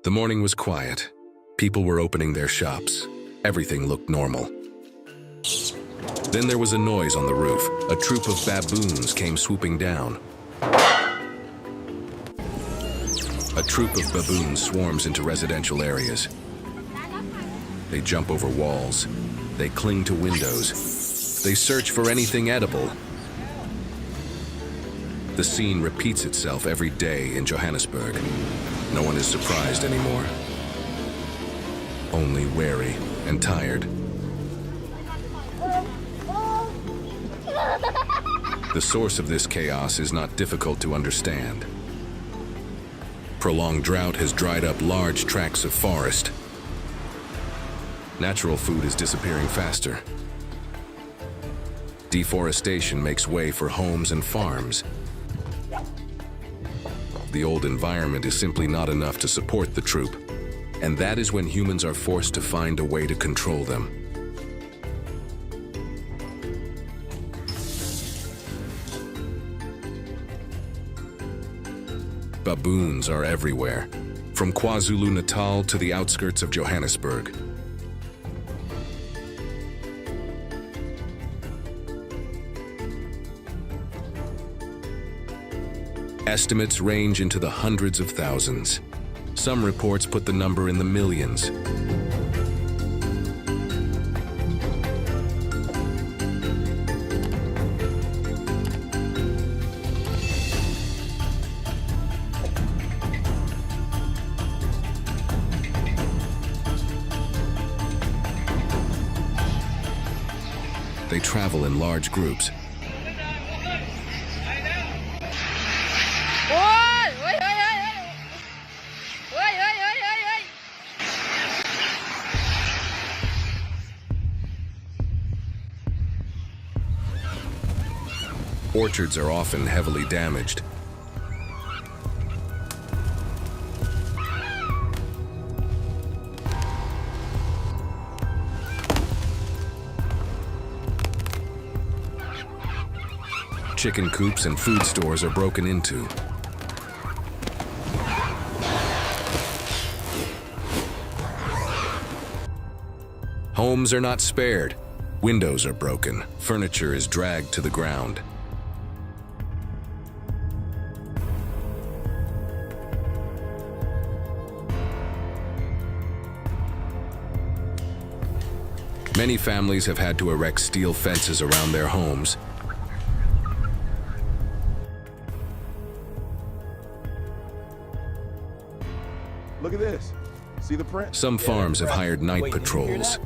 The morning was quiet. People were opening their shops. Everything looked normal. Then there was a noise on the roof. A troop of baboons came swooping down. A troop of baboons swarms into residential areas. They jump over walls. They cling to windows. They search for anything edible. The scene repeats itself every day in Johannesburg. No one is surprised anymore. Only wary and tired. The source of this chaos is not difficult to understand. Prolonged drought has dried up large tracts of forest. Natural food is disappearing faster. Deforestation makes way for homes and farms. The old environment is simply not enough to support the troop, and that is when humans are forced to find a way to control them. Baboons are everywhere, from KwaZulu-Natal to the outskirts of Johannesburg. Estimates range into the hundreds of thousands. Some reports put the number in the millions. They travel in large groups. Orchards are often heavily damaged. Chicken coops and food stores are broken into. Homes are not spared. Windows are broken. Furniture is dragged to the ground. Many families have had to erect steel fences around their homes. Look at this. See the print? Some farms have hired night patrols.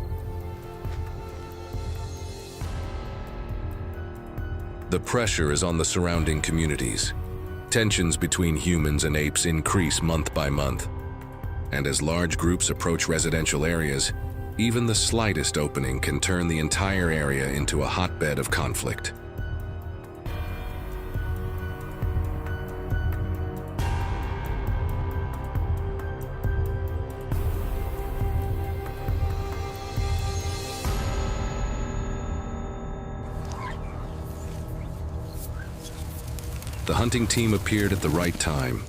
The pressure is on the surrounding communities. Tensions between humans and apes increase month by month. And as large groups approach residential areas, even the slightest opening can turn the entire area into a hotbed of conflict. The hunting team appeared at the right time.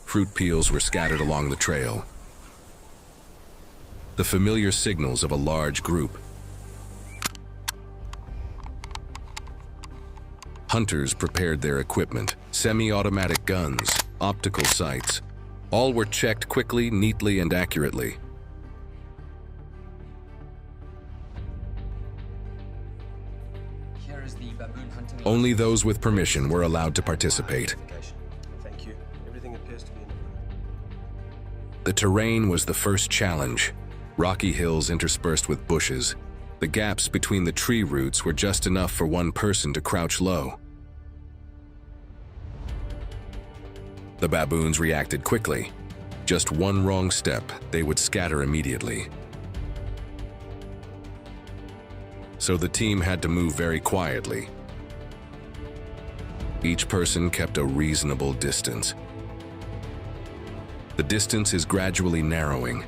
Fruit peels were scattered along the trail. The familiar signals of a large group. Hunters prepared their equipment, semi-automatic guns, optical sights. All were checked quickly, neatly, and accurately. Here is the baboon hunting. Only those with permission were allowed to participate. Thank you. Everything appears to be in order. The terrain was the first challenge. Rocky hills interspersed with bushes. The gaps between the tree roots were just enough for one person to crouch low. The baboons reacted quickly. Just one wrong step, they would scatter immediately. So the team had to move very quietly. Each person kept a reasonable distance. The distance is gradually narrowing.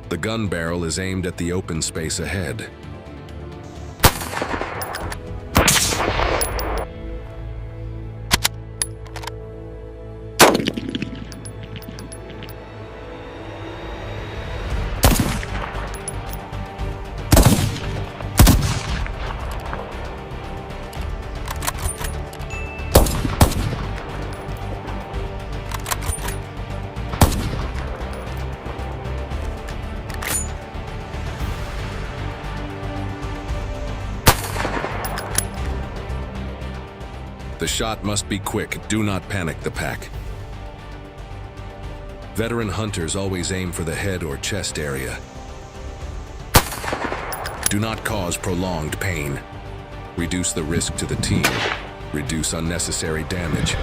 The gun barrel is aimed at the open space ahead. The shot must be quick. Do not panic the pack. Veteran hunters always aim for the head or chest area. Do not cause prolonged pain. Reduce the risk to the team. Reduce unnecessary damage.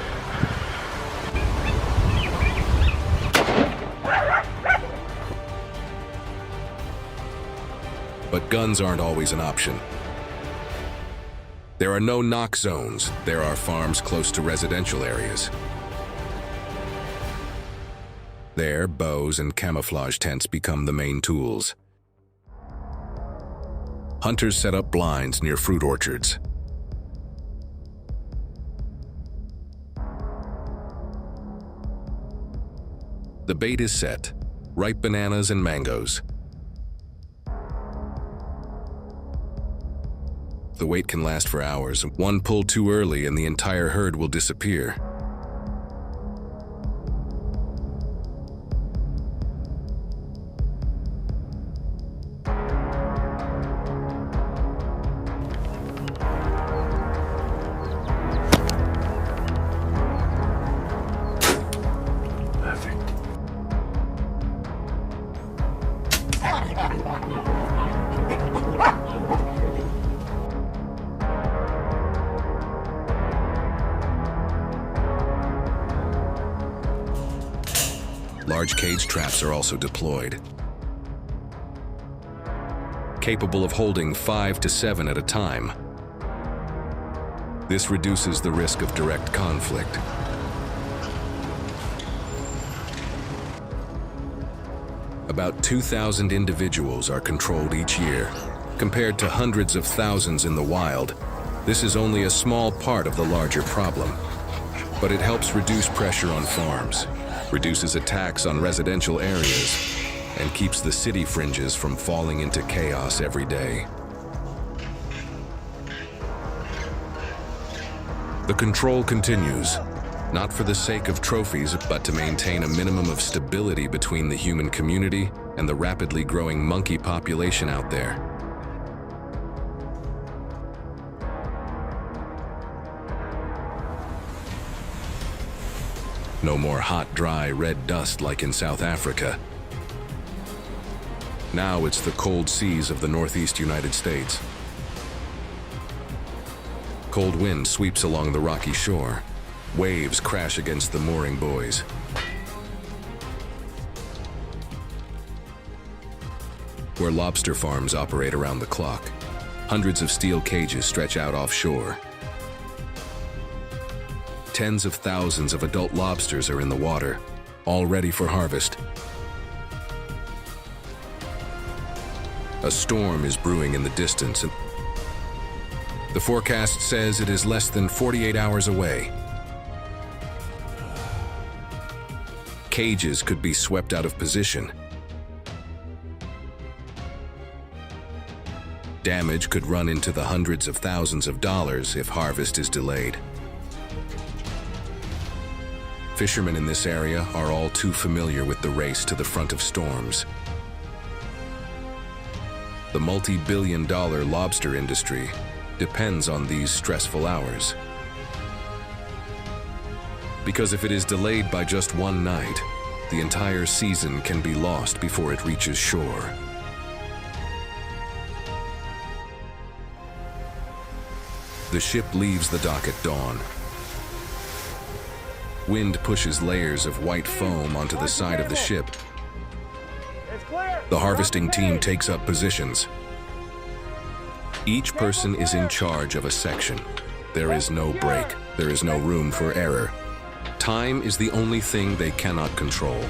But guns aren't always an option. There are no knock zones. There are farms close to residential areas. There, bows and camouflage tents become the main tools. Hunters set up blinds near fruit orchards. The bait is set: ripe bananas and mangoes. The wait can last for hours. One pull too early and the entire herd will disappear. Large cage traps are also deployed, capable of holding 5 to 7 at a time. This reduces the risk of direct conflict. About 2,000 individuals are controlled each year. Compared to hundreds of thousands in the wild, this is only a small part of the larger problem. But it helps reduce pressure on farms, reduces attacks on residential areas, and keeps the city fringes from falling into chaos every day. The control continues, not for the sake of trophies, but to maintain a minimum of stability between the human community and the rapidly growing monkey population out there. No more hot, dry, red dust like in South Africa. Now it's the cold seas of the northeast United States. Cold wind sweeps along the rocky shore. Waves crash against the mooring buoys. Where lobster farms operate around the clock, hundreds of steel cages stretch out offshore. Tens of thousands of adult lobsters are in the water, all ready for harvest. A storm is brewing in the distance, and the forecast says it is less than 48 hours away. Cages could be swept out of position. Damage could run into the hundreds of thousands of dollars if harvest is delayed. Fishermen in this area are all too familiar with the race to the front of storms. The multi-billion-dollar lobster industry depends on these stressful hours. Because if it is delayed by just one night, the entire season can be lost before it reaches shore. The ship leaves the dock at dawn. Wind pushes layers of white foam onto the side of the ship. The harvesting team takes up positions. Each person is in charge of a section. There is no break. There is no room for error. Time is the only thing they cannot control.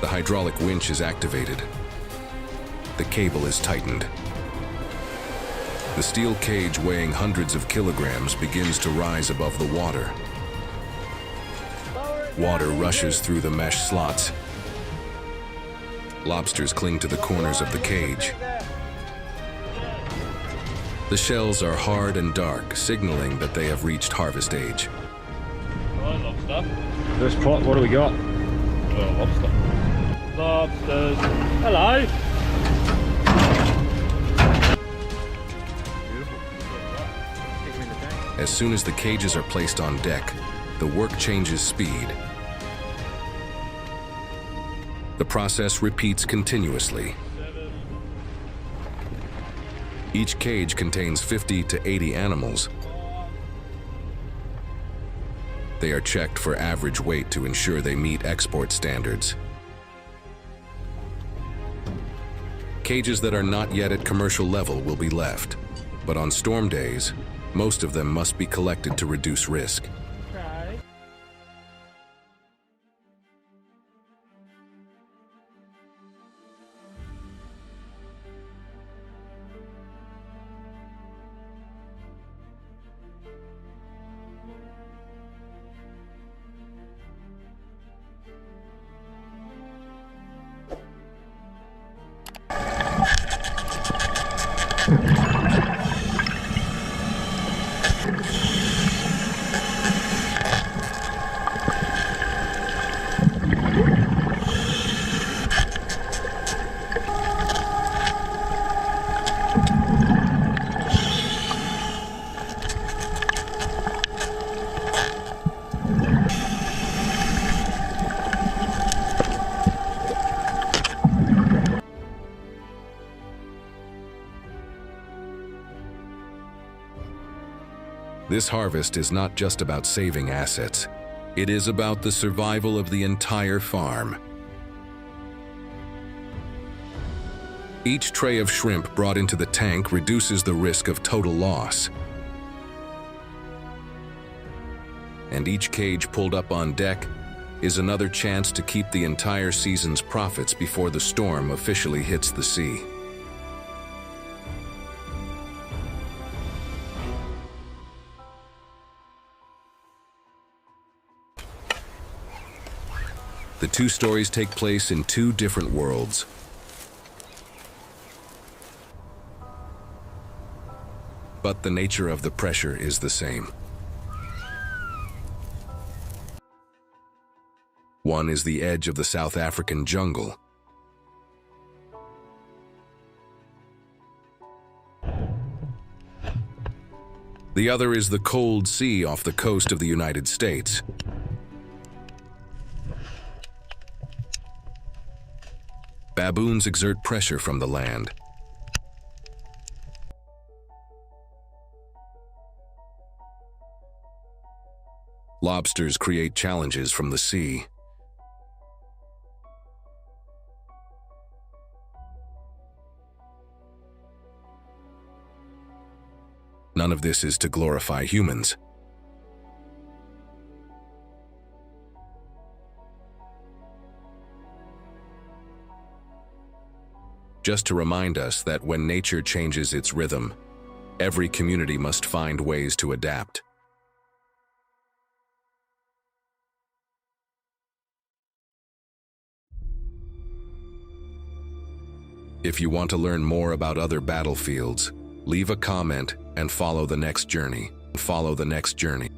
The hydraulic winch is activated. The cable is tightened. The steel cage weighing hundreds of kilograms begins to rise above the water. Water rushes through the mesh slots. Lobsters cling to the corners of the cage. The shells are hard and dark, signaling that they have reached harvest age. Right, lobster. First pot, what do we got? Oh, lobster. Lobsters. Hello. As soon as the cages are placed on deck, the work changes speed. The process repeats continuously. Each cage contains 50 to 80 animals. They are checked for average weight to ensure they meet export standards. Cages that are not yet at commercial level will be left, but on storm days, most of them must be collected to reduce risk. This harvest is not just about saving assets. It is about the survival of the entire farm. Each tray of shrimp brought into the tank reduces the risk of total loss. And each cage pulled up on deck is another chance to keep the entire season's profits before the storm officially hits the sea. The two stories take place in two different worlds. But the nature of the pressure is the same. One is the edge of the South African jungle. The other is the cold sea off the coast of the United States. Baboons exert pressure from the land. Lobsters create challenges from the sea. None of this is to glorify humans. Just to remind us that when nature changes its rhythm, every community must find ways to adapt. If you want to learn more about other battlefields, leave a comment and follow the next journey. Follow the next journey.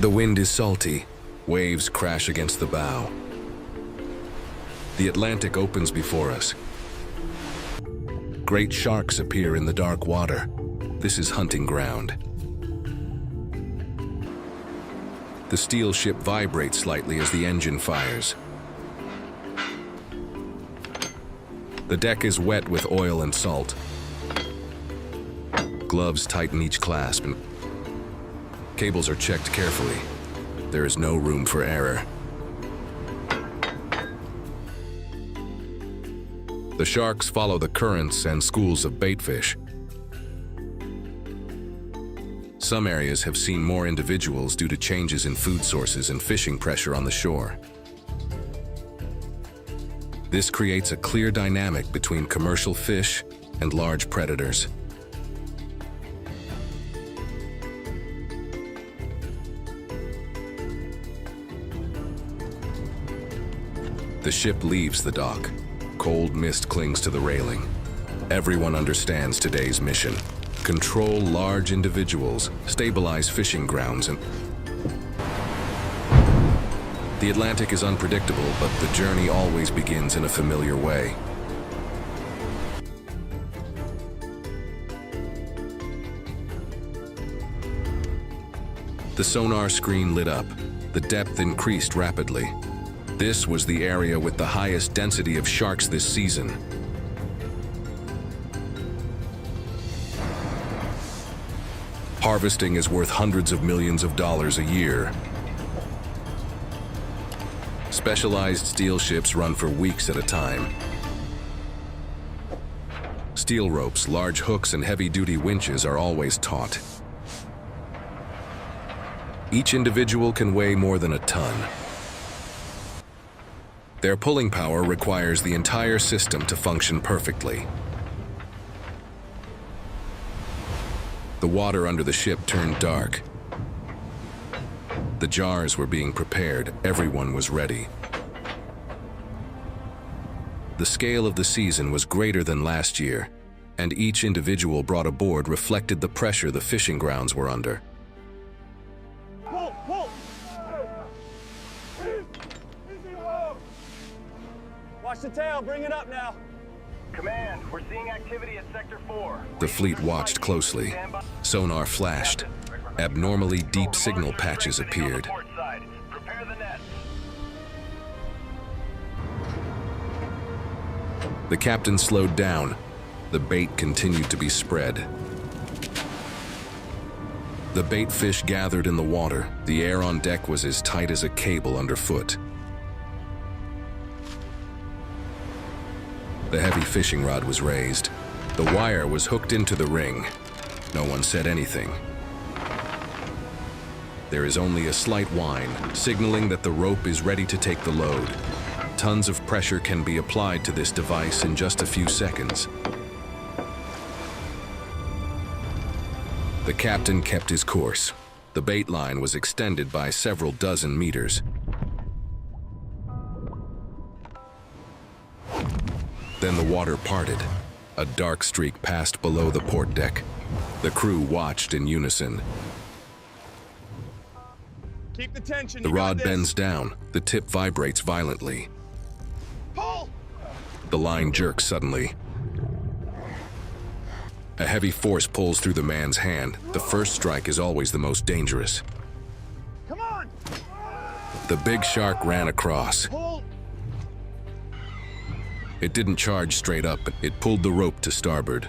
The wind is salty. Waves crash against the bow. The Atlantic opens before us. Great sharks appear in the dark water. This is hunting ground. The steel ship vibrates slightly as the engine fires. The deck is wet with oil and salt. Gloves tighten each clasp and cables are checked carefully. There is no room for error. The sharks follow the currents and schools of baitfish. Some areas have seen more individuals due to changes in food sources and fishing pressure on the shore. This creates a clear dynamic between commercial fish and large predators. The ship leaves the dock. Cold mist clings to the railing. Everyone understands today's mission. Control large individuals, stabilize fishing grounds, and the Atlantic is unpredictable, but the journey always begins in a familiar way. The sonar screen lit up. The depth increased rapidly. This was the area with the highest density of sharks this season. Harvesting is worth hundreds of millions of dollars a year. Specialized steel ships run for weeks at a time. Steel ropes, large hooks, and heavy-duty winches are always taut. Each individual can weigh more than a ton. Their pulling power requires the entire system to function perfectly. The water under the ship turned dark. The jars were being prepared. Everyone was ready. The scale of the season was greater than last year, and each individual brought aboard reflected the pressure the fishing grounds were under. Pull! Pull! Watch the tail, bring it up now. Command, we're seeing activity at Sector 4. The fleet watched closely. Sonar flashed. Abnormally deep signal patches appeared. Prepare the nets. The captain slowed down. The bait continued to be spread. The bait fish gathered in the water. The air on deck was as tight as a cable underfoot. The heavy fishing rod was raised. The wire was hooked into the ring. No one said anything. There is only a slight whine, signaling that the rope is ready to take the load. Tons of pressure can be applied to this device in just a few seconds. The captain kept his course. The bait line was extended by several dozen meters. Then the water parted. A dark streak passed below the port deck. The crew watched in unison. Keep the tension. The rod bends down. The tip vibrates violently. Pull! The line jerks suddenly. A heavy force pulls through the man's hand. The first strike is always the most dangerous. Come on! The big shark ran across. Pull! It didn't charge straight up. It pulled the rope to starboard.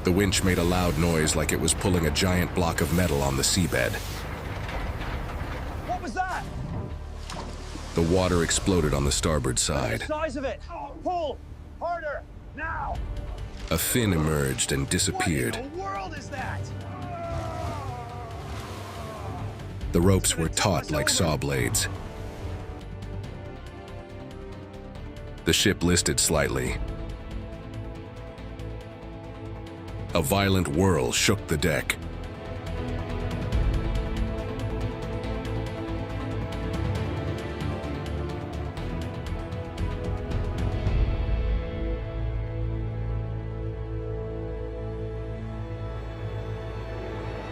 The winch made a loud noise like it was pulling a giant block of metal on the seabed. What was that? The water exploded on the starboard side. The size of it. Pull! Harder! Now! A fin emerged and disappeared. What in the world is that? The ropes were taut like saw blades. The ship listed slightly. A violent whirl shook the deck.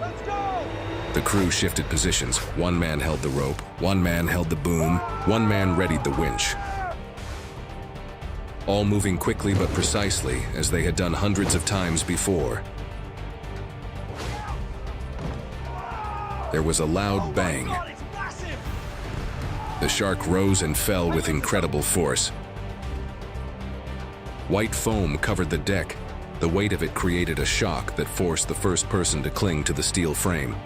Let's go! The crew crew shifted positions. One man held the rope, one man held the boom, one man readied the winch. All moving quickly but precisely, as they had done hundreds of times before. There was a loud bang. The shark rose and fell with incredible force. White foam covered the deck. The weight of it created a shock that forced the first person to cling to the steel frame.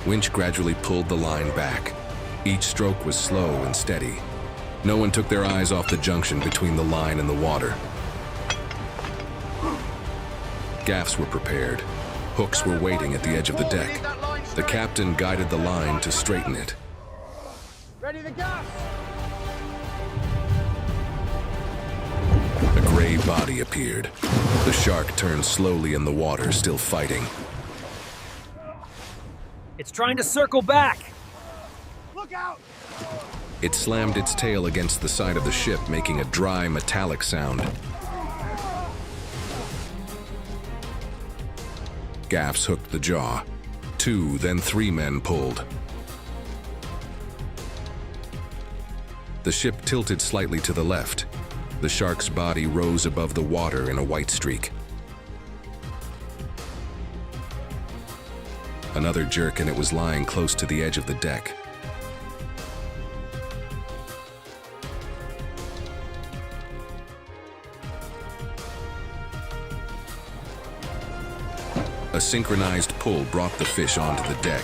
Winch gradually pulled the line back. Each stroke was slow and steady. No one took their eyes off the junction between the line and the water. Gaffs were prepared. Hooks were waiting at the edge of the deck. The captain guided the line to straighten it. Ready to go! A gray body appeared. The shark turned slowly in the water, still fighting. It's trying to circle back. Look out! It slammed its tail against the side of the ship, making a dry, metallic sound. Gaffs hooked the jaw. 2, then 3 men pulled. The ship tilted slightly to the left. The shark's body rose above the water in a white streak. Another jerk and it was lying close to the edge of the deck. A synchronized pull brought the fish onto the deck.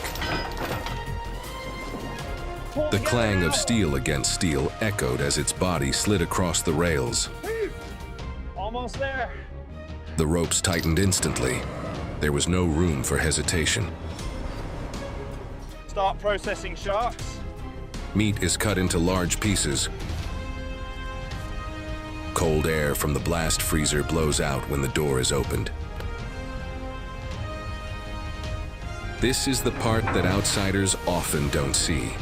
The clang of steel against steel echoed as its body slid across the rails. Almost there. The ropes tightened instantly. There was no room for hesitation. Start processing sharks. Meat is cut into large pieces. Cold air from the blast freezer blows out when the door is opened. This is the part that outsiders often don't see.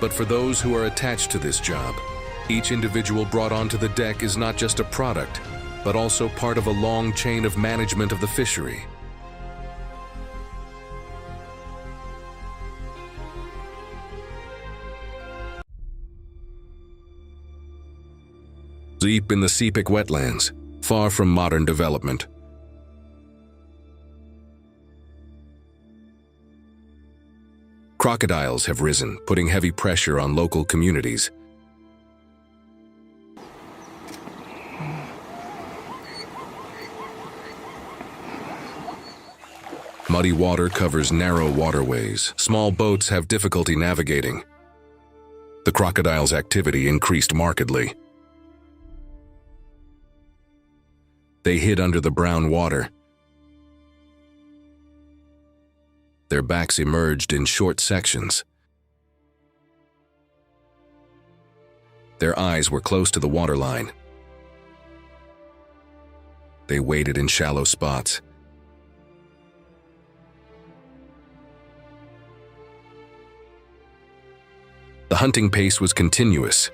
But for those who are attached to this job, each individual brought onto the deck is not just a product, but also part of a long chain of management of the fishery. Deep in the Sepik wetlands, far from modern development. Crocodiles have risen, putting heavy pressure on local communities. Muddy water covers narrow waterways. Small boats have difficulty navigating. The crocodile's activity increased markedly. They hid under the brown water. Their backs emerged in short sections. Their eyes were close to the waterline. They waded in shallow spots. The hunting pace was continuous.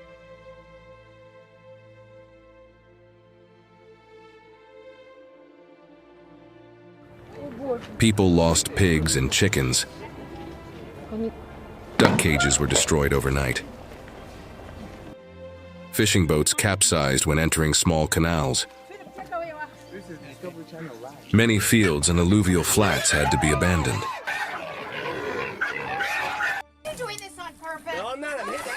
People lost pigs and chickens. Duck cages were destroyed overnight. Fishing boats capsized when entering small canals. Many fields and alluvial flats had to be abandoned. You're doing this on purpose. No, I'm not. I'm hitting.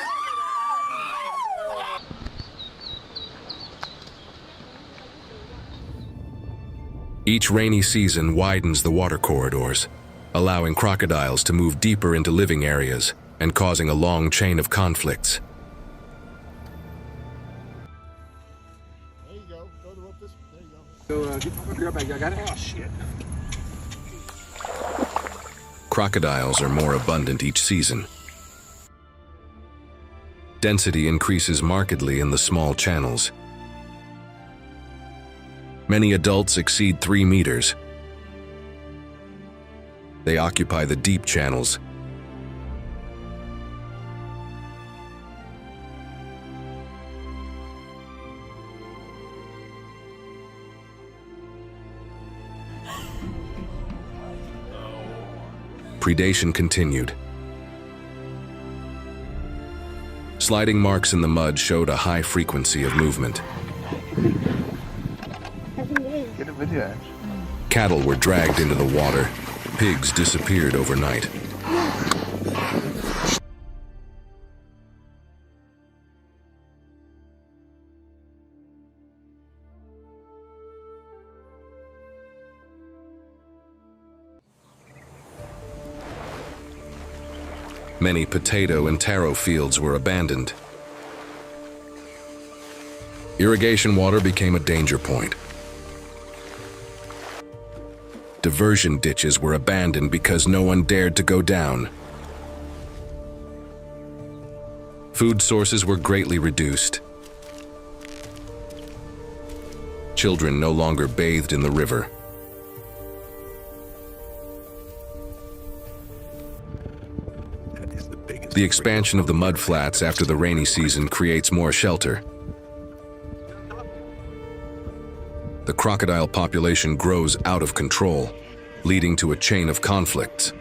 Each rainy season widens the water corridors, allowing crocodiles to move deeper into living areas and causing a long chain of conflicts. There you go. Go to rope this. There you go. I got it. Oh, shit. Crocodiles are more abundant each season. Density increases markedly in the small channels. Many adults exceed 3 meters. They occupy the deep channels. predation continued. Sliding marks in the mud showed a high frequency of movement. Get a video. Cattle were dragged into the water. Pigs disappeared overnight. Many potato and taro fields were abandoned. Irrigation water became a danger point. Diversion ditches were abandoned because no one dared to go down. Food sources were greatly reduced. Children no longer bathed in the river. The expansion of the mudflats after the rainy season creates more shelter. The crocodile population grows out of control, leading to a chain of conflicts.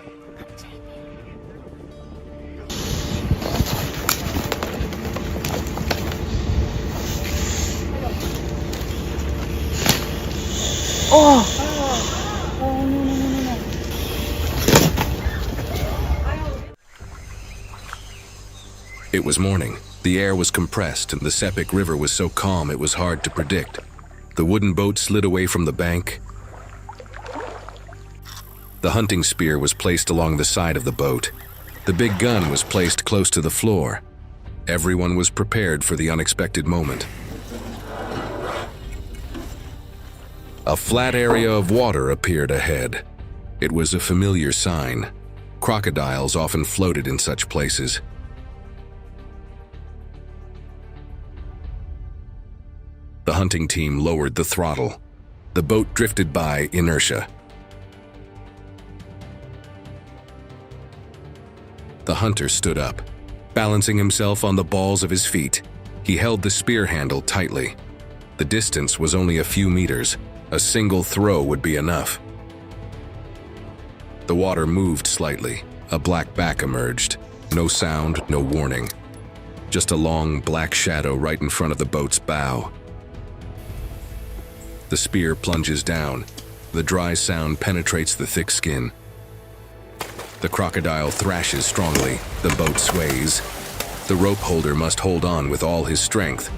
It was morning. The air was compressed and the Sepik River was so calm it was hard to predict. The wooden boat slid away from the bank. The hunting spear was placed along the side of the boat. The big gun was placed close to the floor. Everyone was prepared for the unexpected moment. A flat area of water appeared ahead. It was a familiar sign. Crocodiles often floated in such places. The hunting team lowered the throttle. The boat drifted by inertia. The hunter stood up, balancing himself on the balls of his feet. He held the spear handle tightly. The distance was only a few meters. A single throw would be enough. The water moved slightly. A black back emerged. No sound, no warning. Just a long black shadow right in front of the boat's bow. The spear plunges down. The dry sound penetrates the thick skin. The crocodile thrashes strongly. The boat sways. The rope holder must hold on with all his strength.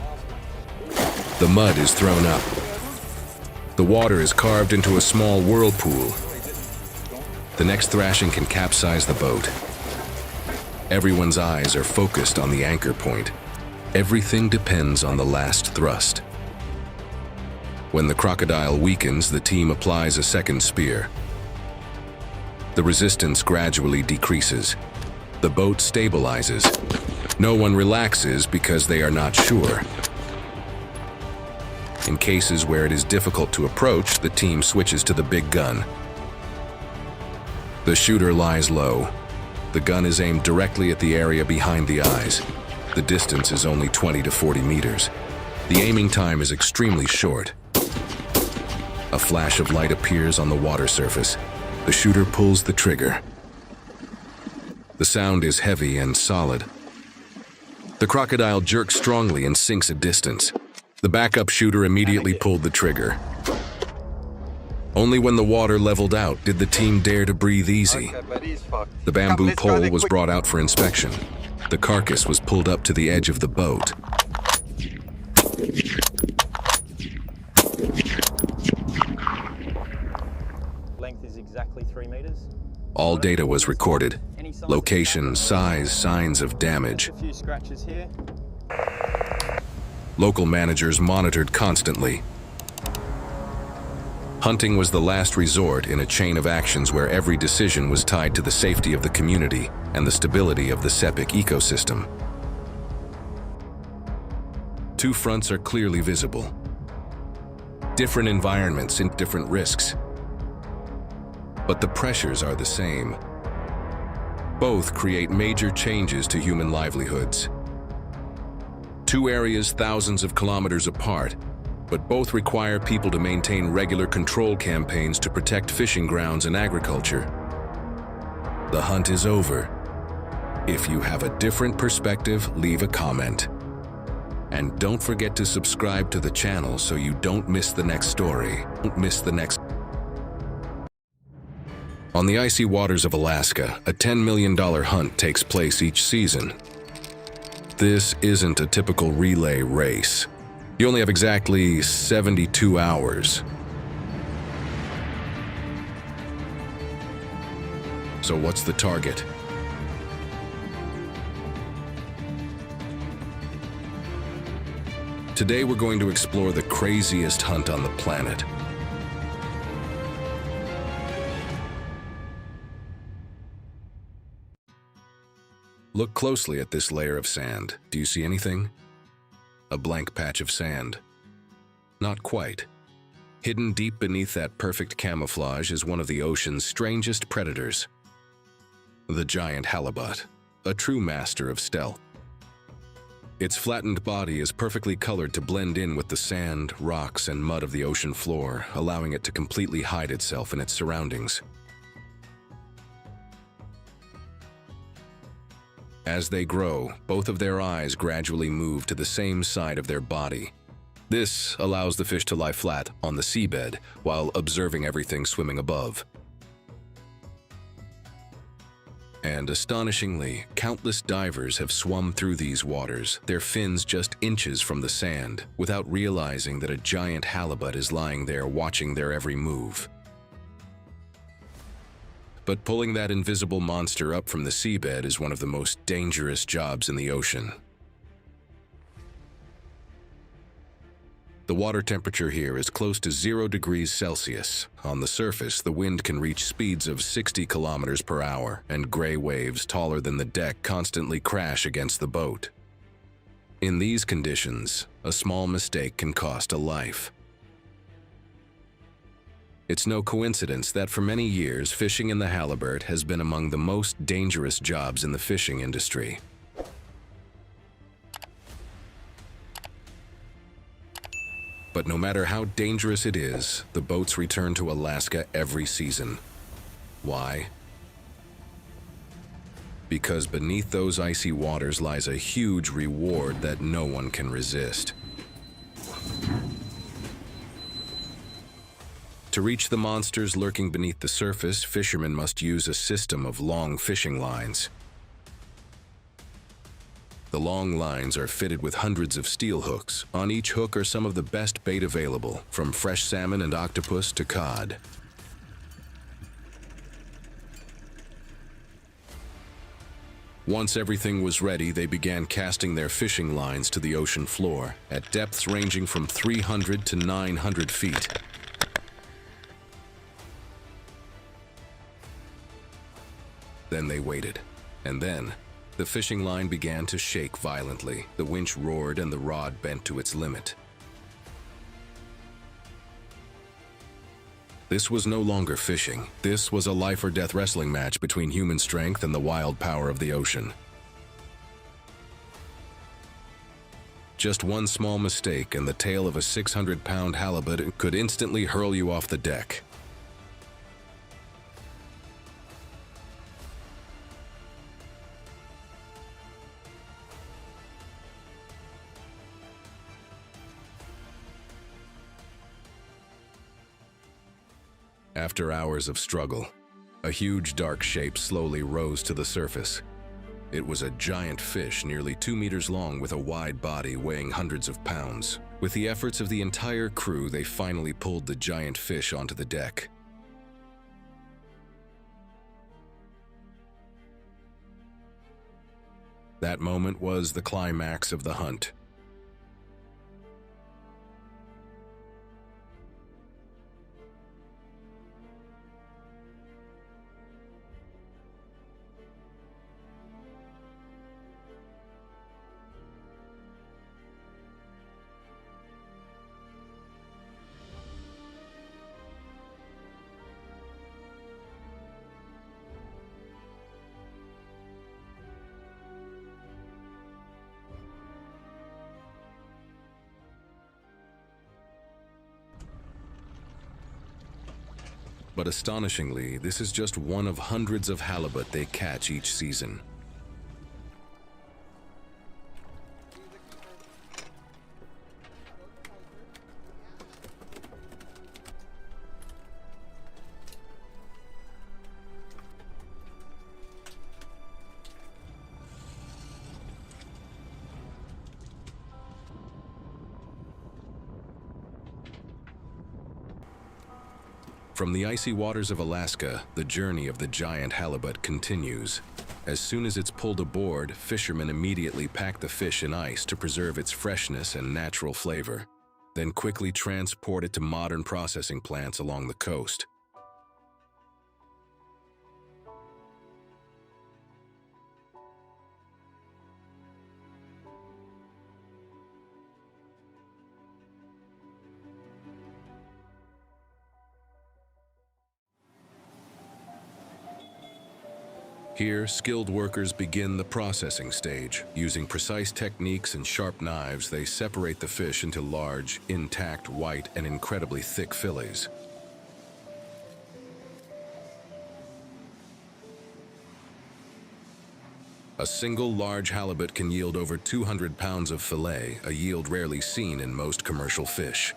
The mud is thrown up. The water is carved into a small whirlpool. The next thrashing can capsize the boat. Everyone's eyes are focused on the anchor point. Everything depends on the last thrust. When the crocodile weakens, the team applies a second spear. The resistance gradually decreases. The boat stabilizes. No one relaxes because they are not sure. In cases where it is difficult to approach, the team switches to the big gun. The shooter lies low. The gun is aimed directly at the area behind the eyes. The distance is only 20 to 40 meters. The aiming time is extremely short. A flash of light appears on the water surface. The shooter pulls the trigger. The sound is heavy and solid. The crocodile jerks strongly and sinks a distance. The backup shooter immediately pulled the trigger. Only when the water leveled out did the team dare to breathe easy. The bamboo pole was brought out for inspection. The carcass was pulled up to the edge of the boat. Length is exactly 3 meters. All data was recorded. Location, size, signs of damage. A few scratches here. Local managers monitored constantly. Hunting was the last resort in a chain of actions where every decision was tied to the safety of the community and the stability of the Sepik ecosystem. Two fronts are clearly visible. Different environments and different risks. But the pressures are the same. Both create major changes to human livelihoods. Two areas thousands of kilometers apart, but both require people to maintain regular control campaigns to protect fishing grounds and agriculture. The hunt is over. If you have a different perspective, leave a comment. And don't forget to subscribe to the channel so you don't miss the next story. On the icy waters of Alaska, a $10 million hunt takes place each season. This isn't a typical relay race. You only have exactly 72 hours. So what's the target? Today we're going to explore the craziest hunt on the planet. Look closely at this layer of sand. Do you see anything? A blank patch of sand. Not quite. Hidden deep beneath that perfect camouflage is one of the ocean's strangest predators. The giant halibut, a true master of stealth. Its flattened body is perfectly colored to blend in with the sand, rocks, and mud of the ocean floor, allowing it to completely hide itself in its surroundings. As they grow, both of their eyes gradually move to the same side of their body. This allows the fish to lie flat on the seabed while observing everything swimming above. And astonishingly, countless divers have swum through these waters, their fins just inches from the sand, without realizing that a giant halibut is lying there watching their every move. But pulling that invisible monster up from the seabed is one of the most dangerous jobs in the ocean. The water temperature here is close to 0 degrees Celsius. On the surface, the wind can reach speeds of 60 kilometers per hour, and gray waves taller than the deck constantly crash against the boat. In these conditions, a small mistake can cost a life. It's no coincidence that for many years, fishing in the halibut has been among the most dangerous jobs in the fishing industry. But no matter how dangerous it is, the boats return to Alaska every season. Why? Because beneath those icy waters lies a huge reward that no one can resist. To reach the monsters lurking beneath the surface, fishermen must use a system of long fishing lines. The long lines are fitted with hundreds of steel hooks. On each hook are some of the best bait available, from fresh salmon and octopus to cod. Once everything was ready, they began casting their fishing lines to the ocean floor, at depths ranging from 300 to 900 feet. Then they waited, and then the fishing line began to shake violently. The winch roared and the rod bent to its limit. This was no longer fishing. This was a life or death wrestling match between human strength and the wild power of the ocean. Just one small mistake and the tail of a 600-pound halibut could instantly hurl you off the deck. After hours of struggle, a huge dark shape slowly rose to the surface. It was a giant fish nearly 2 meters long with a wide body weighing hundreds of pounds. With the efforts of the entire crew, they finally pulled the giant fish onto the deck. That moment was the climax of the hunt. But astonishingly, this is just one of hundreds of halibut they catch each season. From the icy waters of Alaska, the journey of the giant halibut continues. As soon as it's pulled aboard, fishermen immediately pack the fish in ice to preserve its freshness and natural flavor, then quickly transport it to modern processing plants along the coast. Here, skilled workers begin the processing stage. Using precise techniques and sharp knives, they separate the fish into large, intact, white, and incredibly thick fillets. A single large halibut can yield over 200 pounds of fillet, a yield rarely seen in most commercial fish.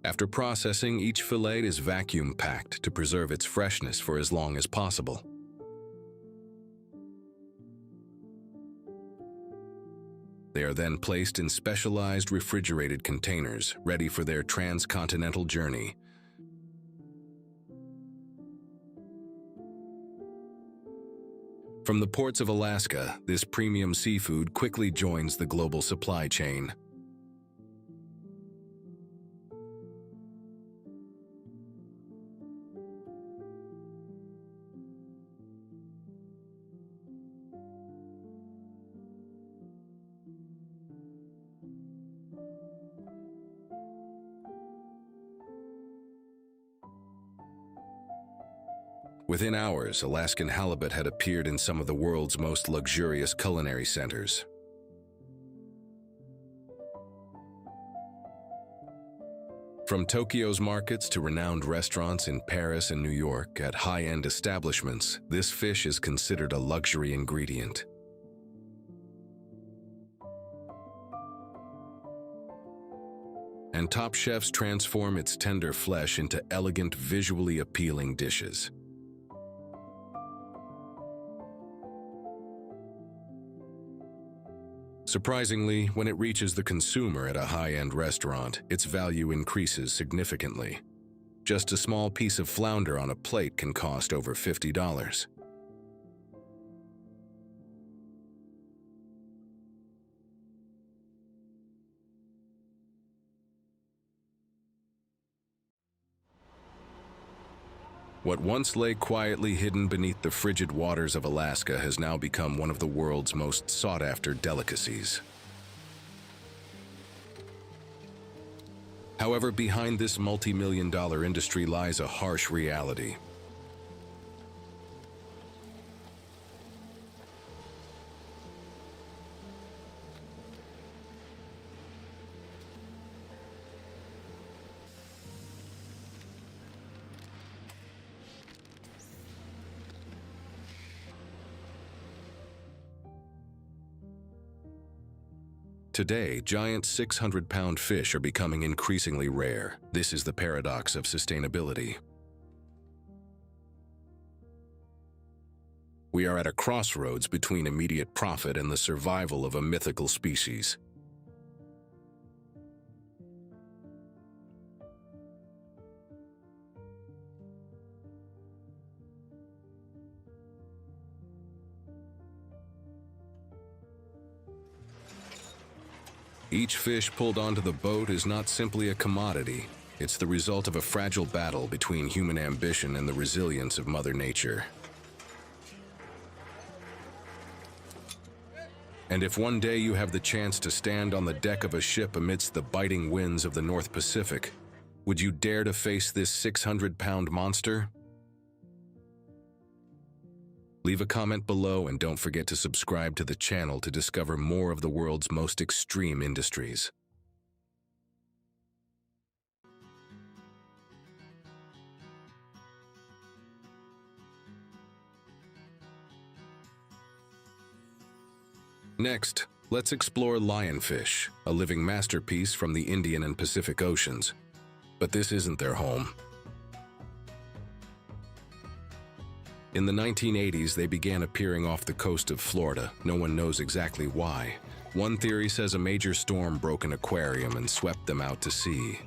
After processing, each fillet is vacuum packed to preserve its freshness for as long as possible. They are then placed in specialized refrigerated containers, ready for their transcontinental journey. From the ports of Alaska, this premium seafood quickly joins the global supply chain. Within hours, Alaskan halibut had appeared in some of the world's most luxurious culinary centers. From Tokyo's markets to renowned restaurants in Paris and New York, at high-end establishments, this fish is considered a luxury ingredient. And top chefs transform its tender flesh into elegant, visually appealing dishes. Surprisingly, when it reaches the consumer at a high-end restaurant, its value increases significantly. Just a small piece of flounder on a plate can cost over $50. What once lay quietly hidden beneath the frigid waters of Alaska has now become one of the world's most sought-after delicacies. However, behind this multi-million-dollar industry lies a harsh reality. Today, giant 600-pound fish are becoming increasingly rare. This is the paradox of sustainability. We are at a crossroads between immediate profit and the survival of a mythical species. Each fish pulled onto the boat is not simply a commodity. It's the result of a fragile battle between human ambition and the resilience of Mother Nature. And if one day you have the chance to stand on the deck of a ship amidst the biting winds of the North Pacific, would you dare to face this 600-pound monster? Leave a comment below and don't forget to subscribe to the channel to discover more of the world's most extreme industries. Next, let's explore lionfish, a living masterpiece from the Indian and Pacific Oceans. But this isn't their home. In the 1980s, they began appearing off the coast of Florida. No one knows exactly why. One theory says a major storm broke an aquarium and swept them out to sea.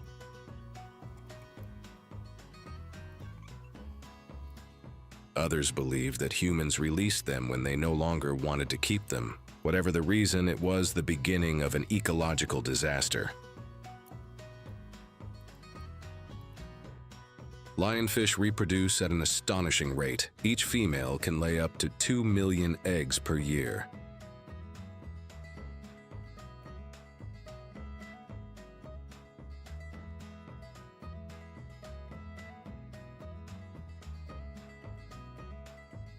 Others believe that humans released them when they no longer wanted to keep them. Whatever the reason, it was the beginning of an ecological disaster. Lionfish reproduce at an astonishing rate. Each female can lay up to 2 million eggs per year.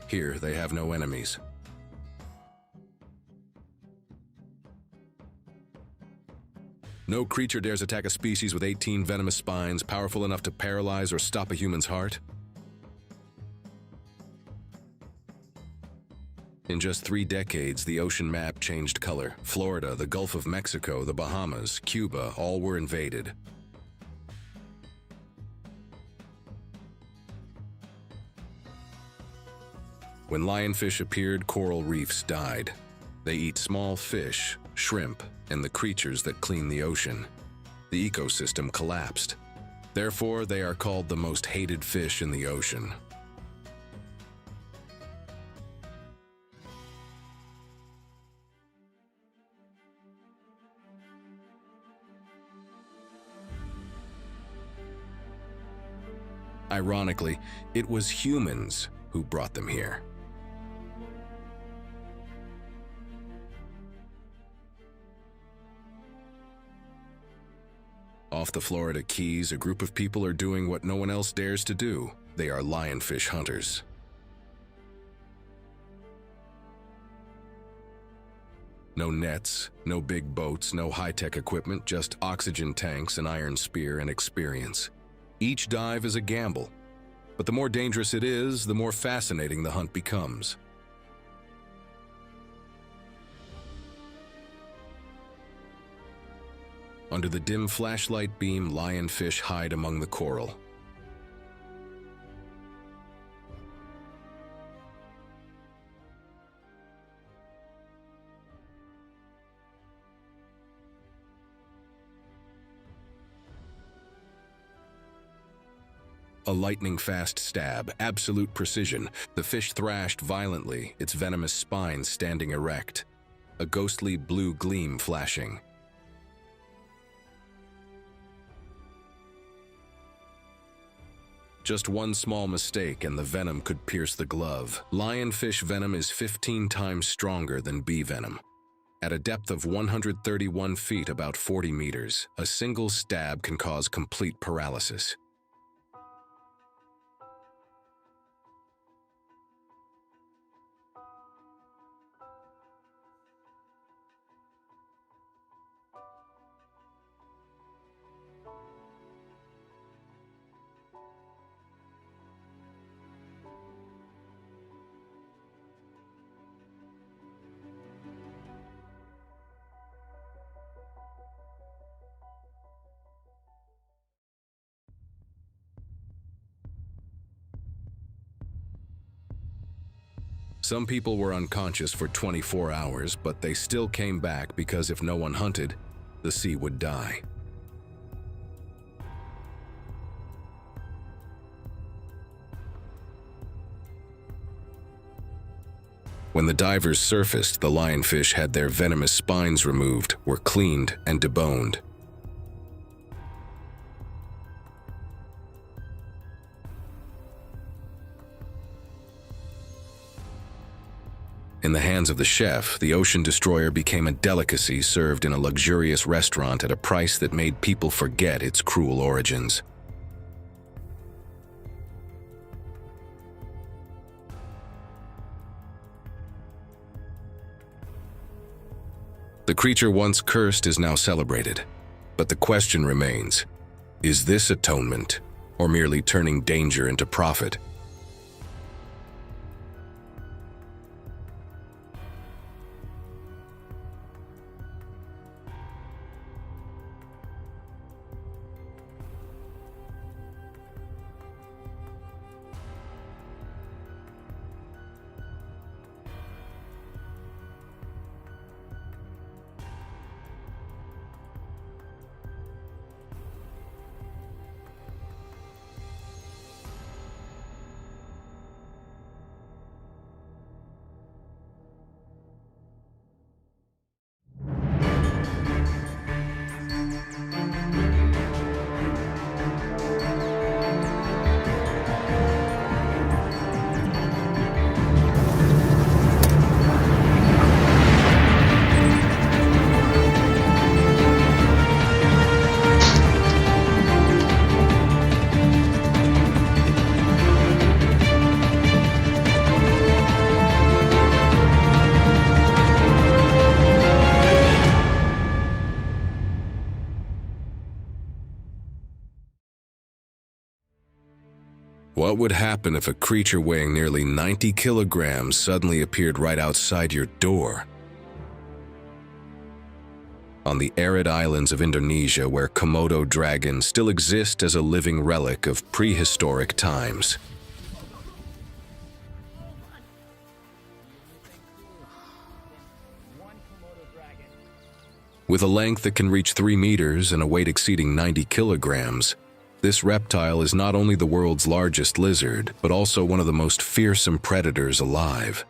Here, they have no enemies. No creature dares attack a species with 18 venomous spines, powerful enough to paralyze or stop a human's heart. In just 3 decades, the ocean map changed color. Florida, the Gulf of Mexico, the Bahamas, Cuba, all were invaded. When lionfish appeared, coral reefs died. They eat small fish, shrimp, and the creatures that clean the ocean. The ecosystem collapsed. Therefore, they are called the most hated fish in the ocean. Ironically, it was humans who brought them here. Off the Florida Keys, a group of people are doing what no one else dares to do. They are lionfish hunters. No nets, no big boats, no high-tech equipment, just oxygen tanks, an iron spear, and experience. Each dive is a gamble, but the more dangerous it is, the more fascinating the hunt becomes. Under the dim flashlight beam, lionfish hide among the coral. A lightning-fast stab, absolute precision. The fish thrashed violently, its venomous spines standing erect. A ghostly blue gleam flashing. Just one small mistake and the venom could pierce the glove. Lionfish venom is 15 times stronger than bee venom. At a depth of 131 feet, about 40 meters, a single stab can cause complete paralysis. Some people were unconscious for 24 hours, but they still came back because if no one hunted, the sea would die. When the divers surfaced, the lionfish had their venomous spines removed, were cleaned and deboned. In the hands of the chef, the ocean destroyer became a delicacy served in a luxurious restaurant at a price that made people forget its cruel origins. The creature once cursed is now celebrated, but the question remains, is this atonement, or merely turning danger into profit? What would happen if a creature weighing nearly 90 kilograms suddenly appeared right outside your door? On the arid islands of Indonesia, where Komodo dragons still exist as a living relic of prehistoric times. With a length that can reach 3 meters and a weight exceeding 90 kilograms, this reptile is not only the world's largest lizard, but also one of the most fearsome predators alive.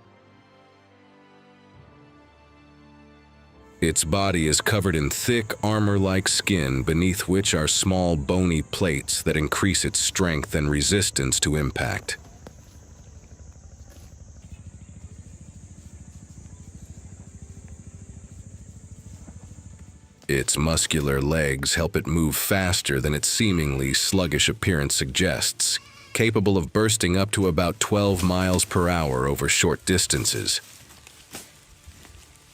Its body is covered in thick, armor-like skin beneath which are small, bony plates that increase its strength and resistance to impact. Its muscular legs help it move faster than its seemingly sluggish appearance suggests, capable of bursting up to about 12 miles per hour over short distances.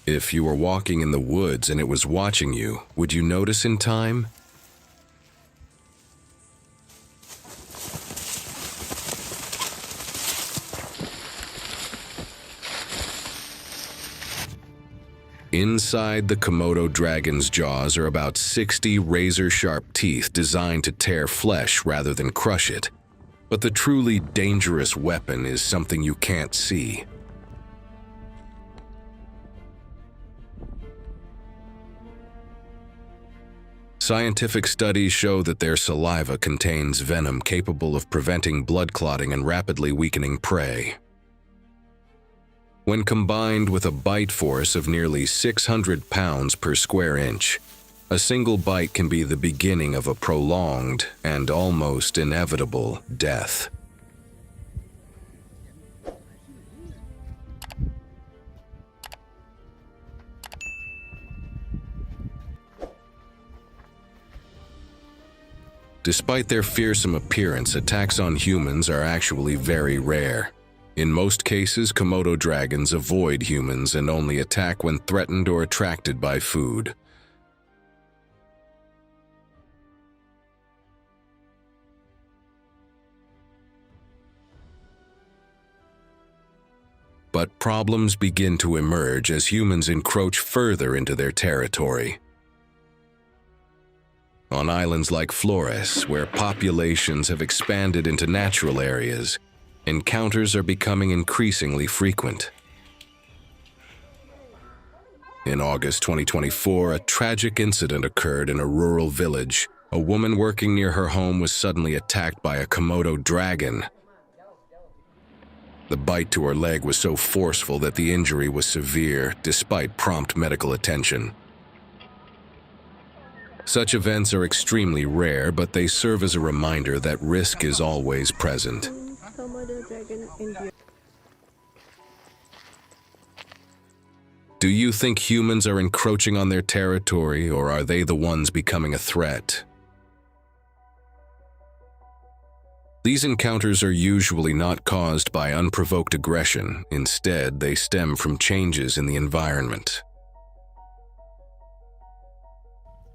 If you were walking in the woods and it was watching you, would you notice in time? Inside the Komodo dragon's jaws are about 60 razor-sharp teeth designed to tear flesh rather than crush it. But the truly dangerous weapon is something you can't see. Scientific studies show that their saliva contains venom capable of preventing blood clotting and rapidly weakening prey. When combined with a bite force of nearly 600 pounds per square inch, a single bite can be the beginning of a prolonged and almost inevitable death. Despite their fearsome appearance, attacks on humans are actually very rare. In most cases, Komodo dragons avoid humans and only attack when threatened or attracted by food. But problems begin to emerge as humans encroach further into their territory. On islands like Flores, where populations have expanded into natural areas, encounters are becoming increasingly frequent. In August 2024, a tragic incident occurred in a rural village. A woman working near her home was suddenly attacked by a Komodo dragon. The bite to her leg was so forceful that the injury was severe, despite prompt medical attention. Such events are extremely rare, but they serve as a reminder that risk is always present. Do you think humans are encroaching on their territory, or are they the ones becoming a threat? These encounters are usually not caused by unprovoked aggression. Instead, they stem from changes in the environment.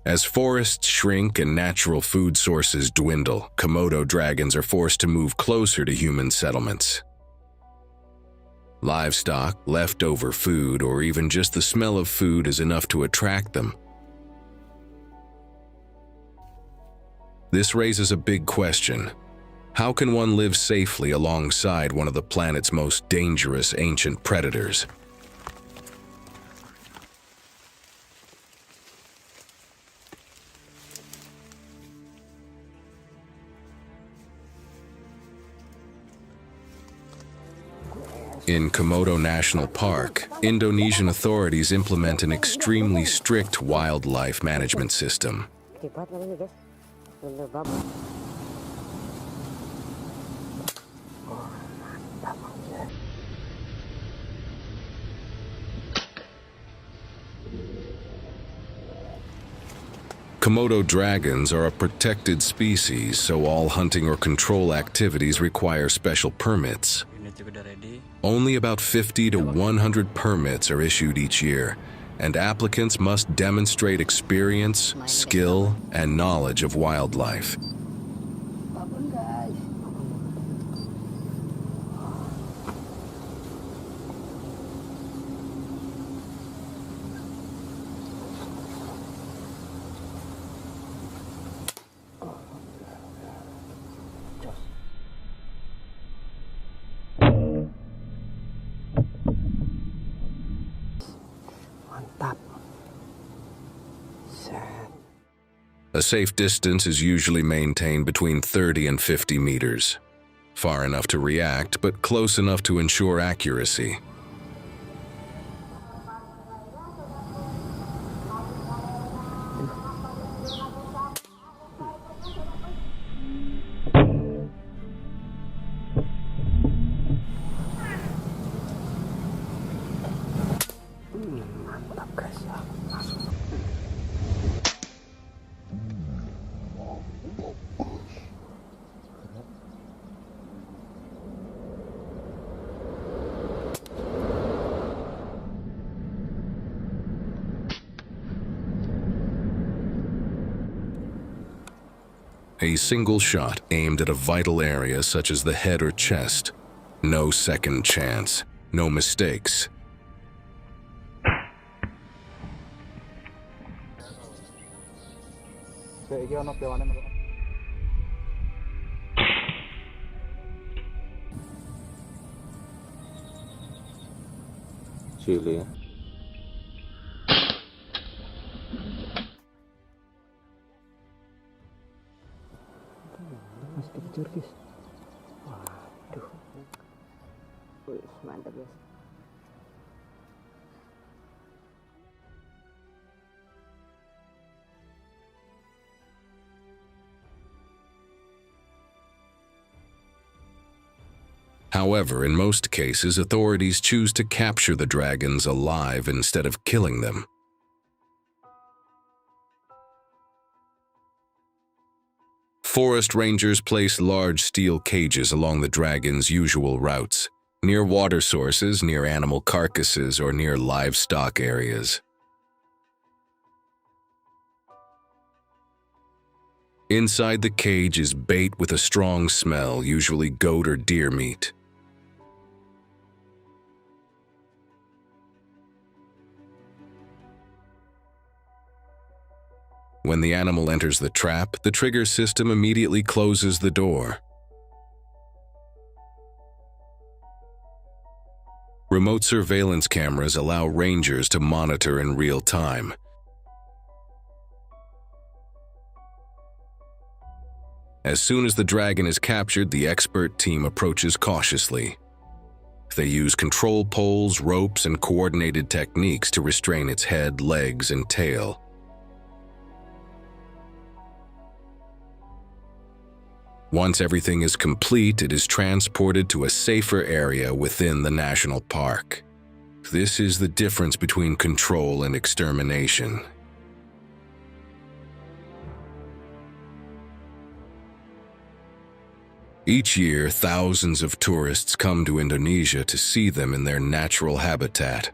As forests shrink and natural food sources dwindle, Komodo dragons are forced to move closer to human settlements. Livestock, leftover food, or even just the smell of food is enough to attract them. This raises a big question. How can one live safely alongside one of the planet's most dangerous ancient predators? In Komodo National Park, Indonesian authorities implement an extremely strict wildlife management system. Komodo dragons are a protected species, so all hunting or control activities require special permits. Only about 50 to 100 permits are issued each year, and applicants must demonstrate experience, skill, and knowledge of wildlife. A safe distance is usually maintained between 30 and 50 meters. Far enough to react, but close enough to ensure accuracy. A single shot aimed at a vital area such as the head or chest. No second chance, no mistakes. Chile. Kecil guys. Waduh. Wih, mantap guys. However, in most cases, authorities choose to capture the dragons alive instead of killing them. Forest rangers place large steel cages along the dragon's usual routes, near water sources, near animal carcasses, or near livestock areas. Inside the cage is bait with a strong smell, usually goat or deer meat. When the animal enters the trap, the trigger system immediately closes the door. Remote surveillance cameras allow rangers to monitor in real time. As soon as the dragon is captured, the expert team approaches cautiously. They use control poles, ropes, and coordinated techniques to restrain its head, legs, and tail. Once everything is complete, it is transported to a safer area within the national park. This is the difference between control and extermination. Each year, thousands of tourists come to Indonesia to see them in their natural habitat.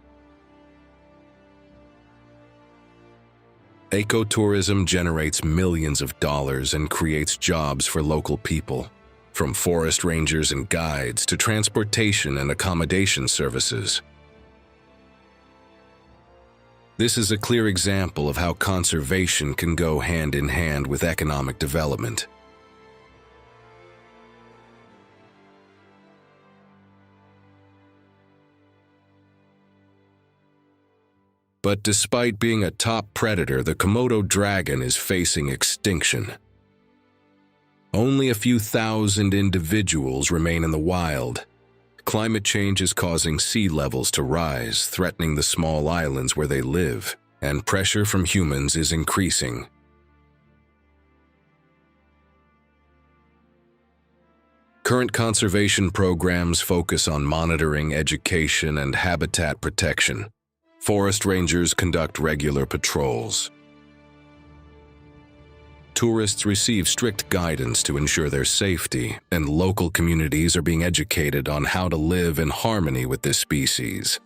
Ecotourism generates millions of dollars and creates jobs for local people, from forest rangers and guides to transportation and accommodation services. This is a clear example of how conservation can go hand in hand with economic development. But despite being a top predator, the Komodo dragon is facing extinction. Only a few thousand individuals remain in the wild. Climate change is causing sea levels to rise, threatening the small islands where they live, and pressure from humans is increasing. Current conservation programs focus on monitoring, education, and habitat protection. Forest rangers conduct regular patrols. Tourists receive strict guidance to ensure their safety, and local communities are being educated on how to live in harmony with this species.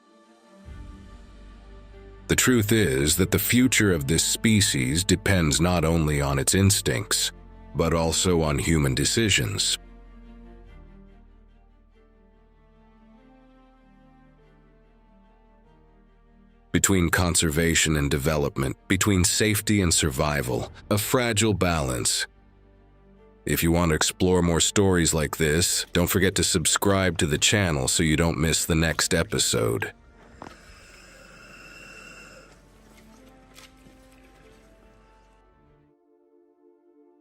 The truth is that the future of this species depends not only on its instincts, but also on human decisions. Between conservation and development, between safety and survival, a fragile balance. If you want to explore more stories like this, don't forget to subscribe to the channel so you don't miss the next episode.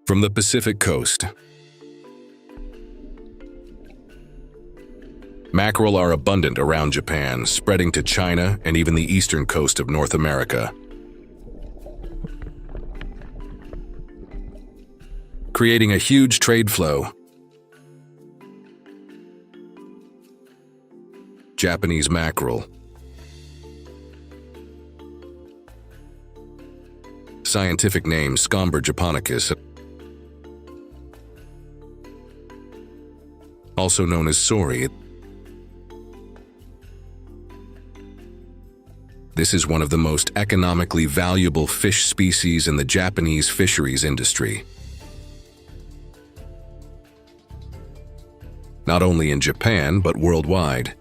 From the Pacific Coast. Mackerel are abundant around Japan, spreading to China and even the eastern coast of North America, creating a huge trade flow. Japanese mackerel. Scientific name Scomber japonicus, also known as sori. This is one of the most economically valuable fish species in the Japanese fisheries industry. Not only in Japan, but worldwide.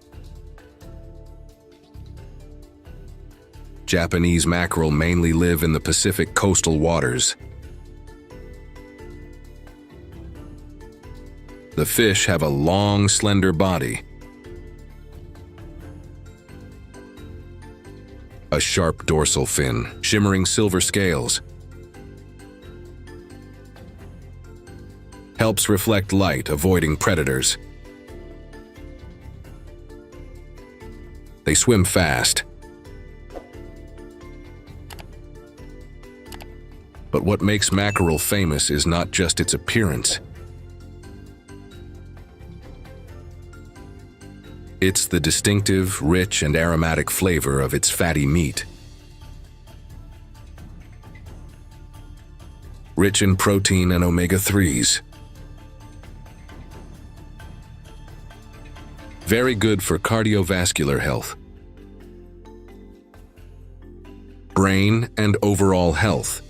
Japanese mackerel mainly live in the Pacific coastal waters. The fish have a long, slender body, a sharp dorsal fin, shimmering silver scales, helps reflect light, avoiding predators. They swim fast. But what makes mackerel famous is not just its appearance. It's the distinctive, rich, and aromatic flavor of its fatty meat. Rich in protein and omega-3s. Very good for cardiovascular health, brain, and overall health.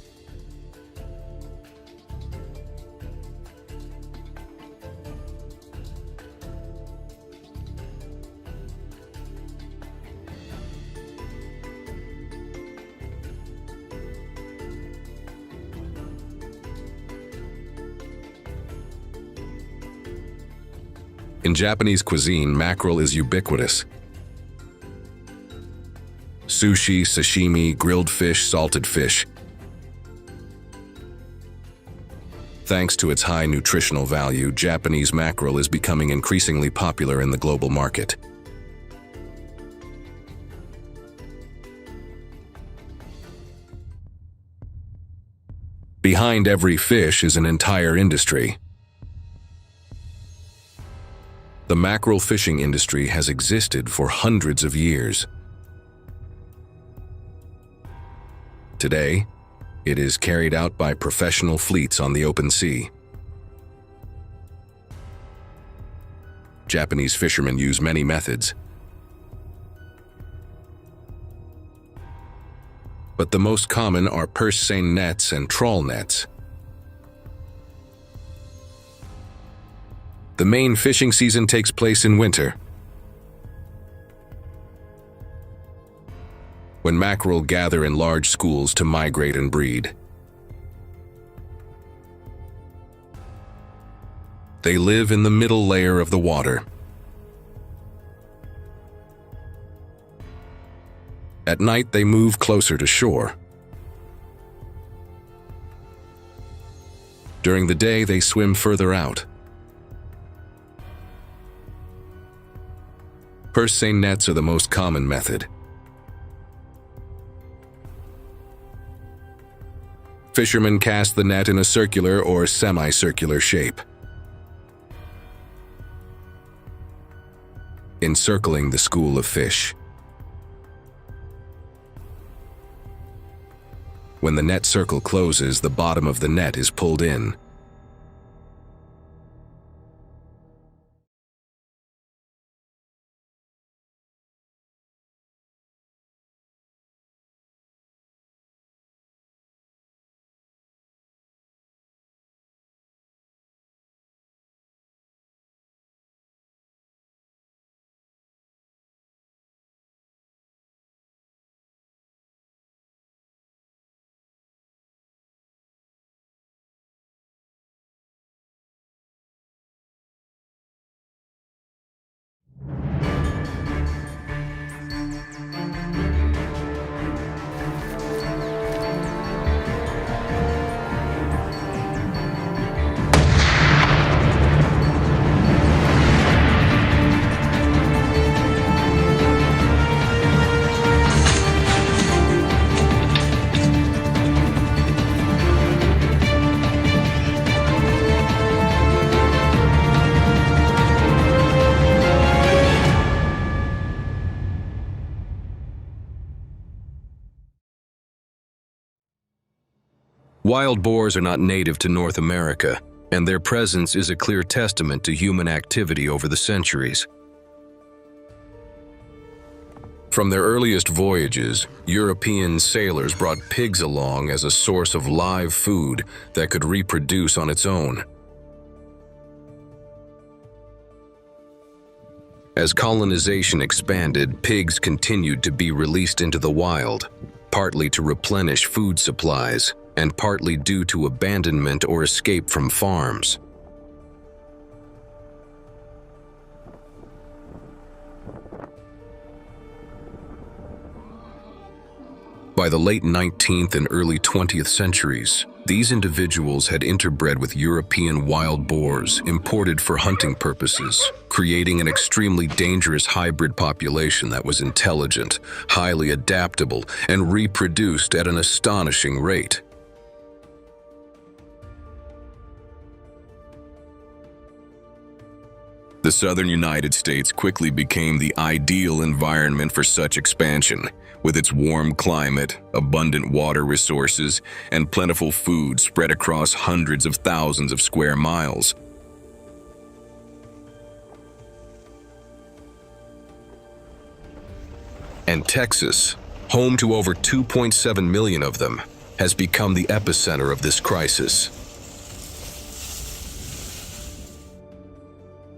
In Japanese cuisine, mackerel is ubiquitous. Sushi, sashimi, grilled fish, salted fish. Thanks to its high nutritional value, Japanese mackerel is becoming increasingly popular in the global market. Behind every fish is an entire industry. The mackerel fishing industry has existed for hundreds of years. Today, it is carried out by professional fleets on the open sea. Japanese fishermen use many methods, but the most common are purse seine nets and trawl nets. The main fishing season takes place in winter, when mackerel gather in large schools to migrate and breed. They live in the middle layer of the water. At night, they move closer to shore. During the day, they swim further out. Purse seine nets are the most common method. Fishermen cast the net in a circular or semicircular shape, encircling the school of fish. When the net circle closes, the bottom of the net is pulled in. Wild boars are not native to North America, and their presence is a clear testament to human activity over the centuries. From their earliest voyages, European sailors brought pigs along as a source of live food that could reproduce on its own. As colonization expanded, pigs continued to be released into the wild, partly to replenish food supplies, and partly due to abandonment or escape from farms. By the late 19th and early 20th centuries, these individuals had interbred with European wild boars imported for hunting purposes, creating an extremely dangerous hybrid population that was intelligent, highly adaptable, and reproduced at an astonishing rate. The southern United States quickly became the ideal environment for such expansion, with its warm climate, abundant water resources, and plentiful food spread across hundreds of thousands of square miles. And Texas, home to over 2.7 million of them, has become the epicenter of this crisis.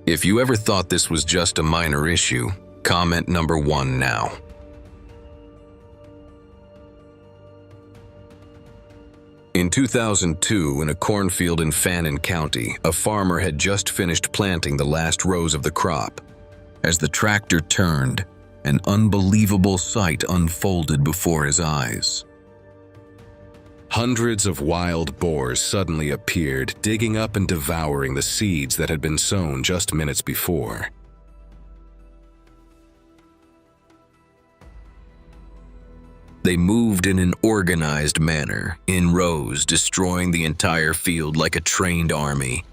If you ever thought this was just a minor issue, comment number 1 now. In 2002, in a cornfield in Fannin County, a farmer had just finished planting the last rows of the crop. As the tractor turned, an unbelievable sight unfolded before his eyes. Hundreds of wild boars suddenly appeared, digging up and devouring the seeds that had been sown just minutes before. They moved in an organized manner, in rows, destroying the entire field like a trained army.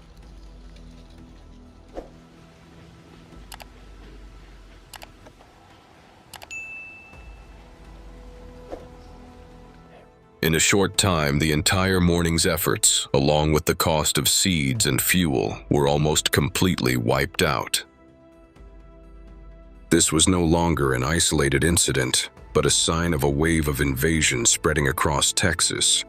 In a short time, the entire morning's efforts, along with the cost of seeds and fuel, were almost completely wiped out. This was no longer an isolated incident, but a sign of a wave of invasion spreading across Texas.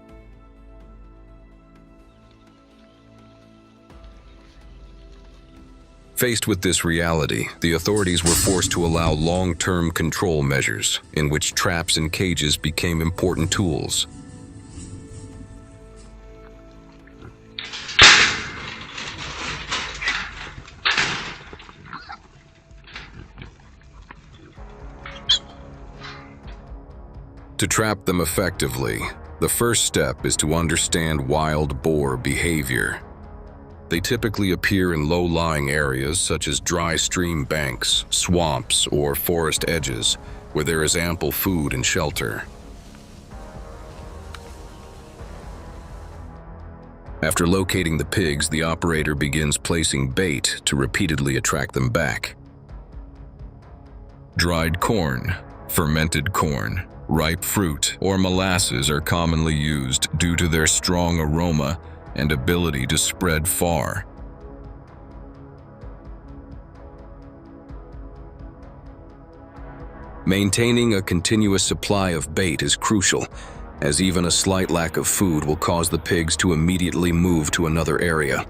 Faced with this reality, the authorities were forced to allow long-term control measures, in which traps and cages became important tools. To trap them effectively, the first step is to understand wild boar behavior. They typically appear in low-lying areas such as dry stream banks, swamps, or forest edges, where there is ample food and shelter. After locating the pigs, the operator begins placing bait to repeatedly attract them back. Dried corn, fermented corn, ripe fruit, or molasses are commonly used due to their strong aroma and ability to spread far. Maintaining a continuous supply of bait is crucial, as even a slight lack of food will cause the pigs to immediately move to another area.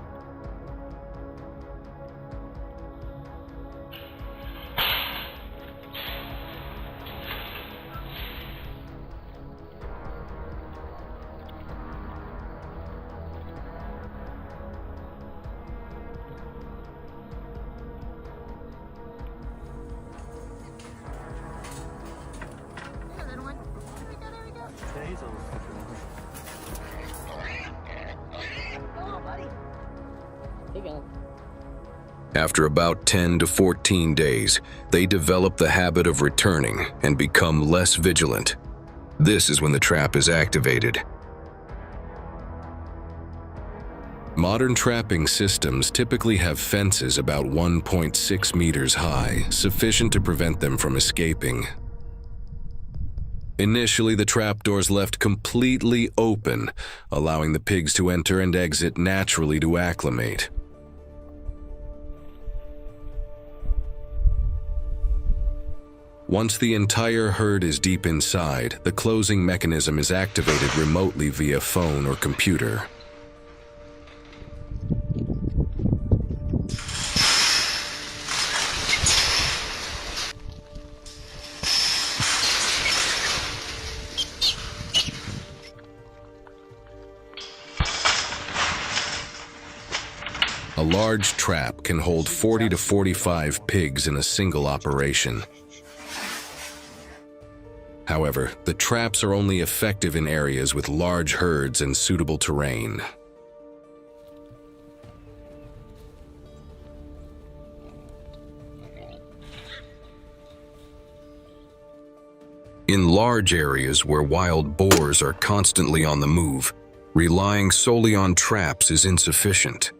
After about 10 to 14 days, they develop the habit of returning and become less vigilant. This is when the trap is activated. Modern trapping systems typically have fences about 1.6 meters high, sufficient to prevent them from escaping. Initially, the trapdoors left completely open, allowing the pigs to enter and exit naturally to acclimate. Once the entire herd is deep inside, the closing mechanism is activated remotely via phone or computer. A large trap can hold 40 to 45 pigs in a single operation. However, the traps are only effective in areas with large herds and suitable terrain. In large areas where wild boars are constantly on the move, relying solely on traps is insufficient.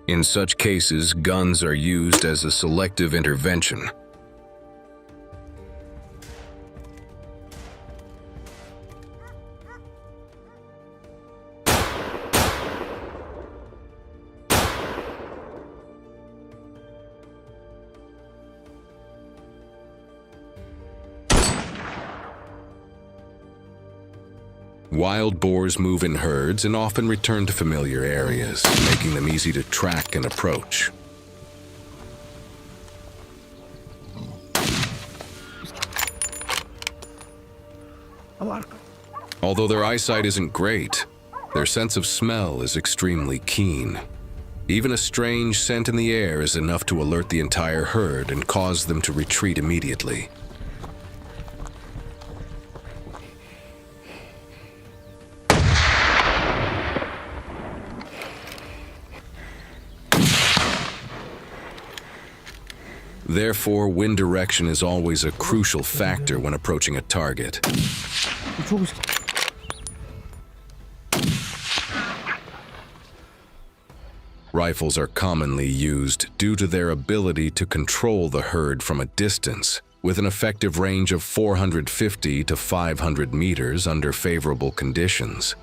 In such cases, guns are used as a selective intervention. Wild boars move in herds and often return to familiar areas, making them easy to track and approach. Although their eyesight isn't great, their sense of smell is extremely keen. Even a strange scent in the air is enough to alert the entire herd and cause them to retreat immediately. Therefore, wind direction is always a crucial factor when approaching a target. Rifles are commonly used due to their ability to control the herd from a distance, with an effective range of 450 to 500 meters under favorable conditions.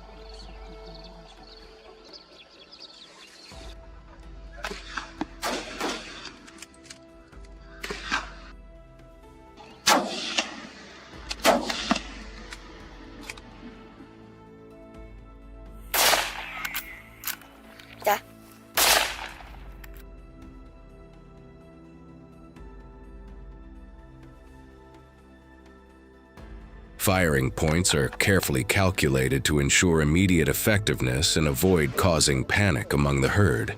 Firing points are carefully calculated to ensure immediate effectiveness and avoid causing panic among the herd.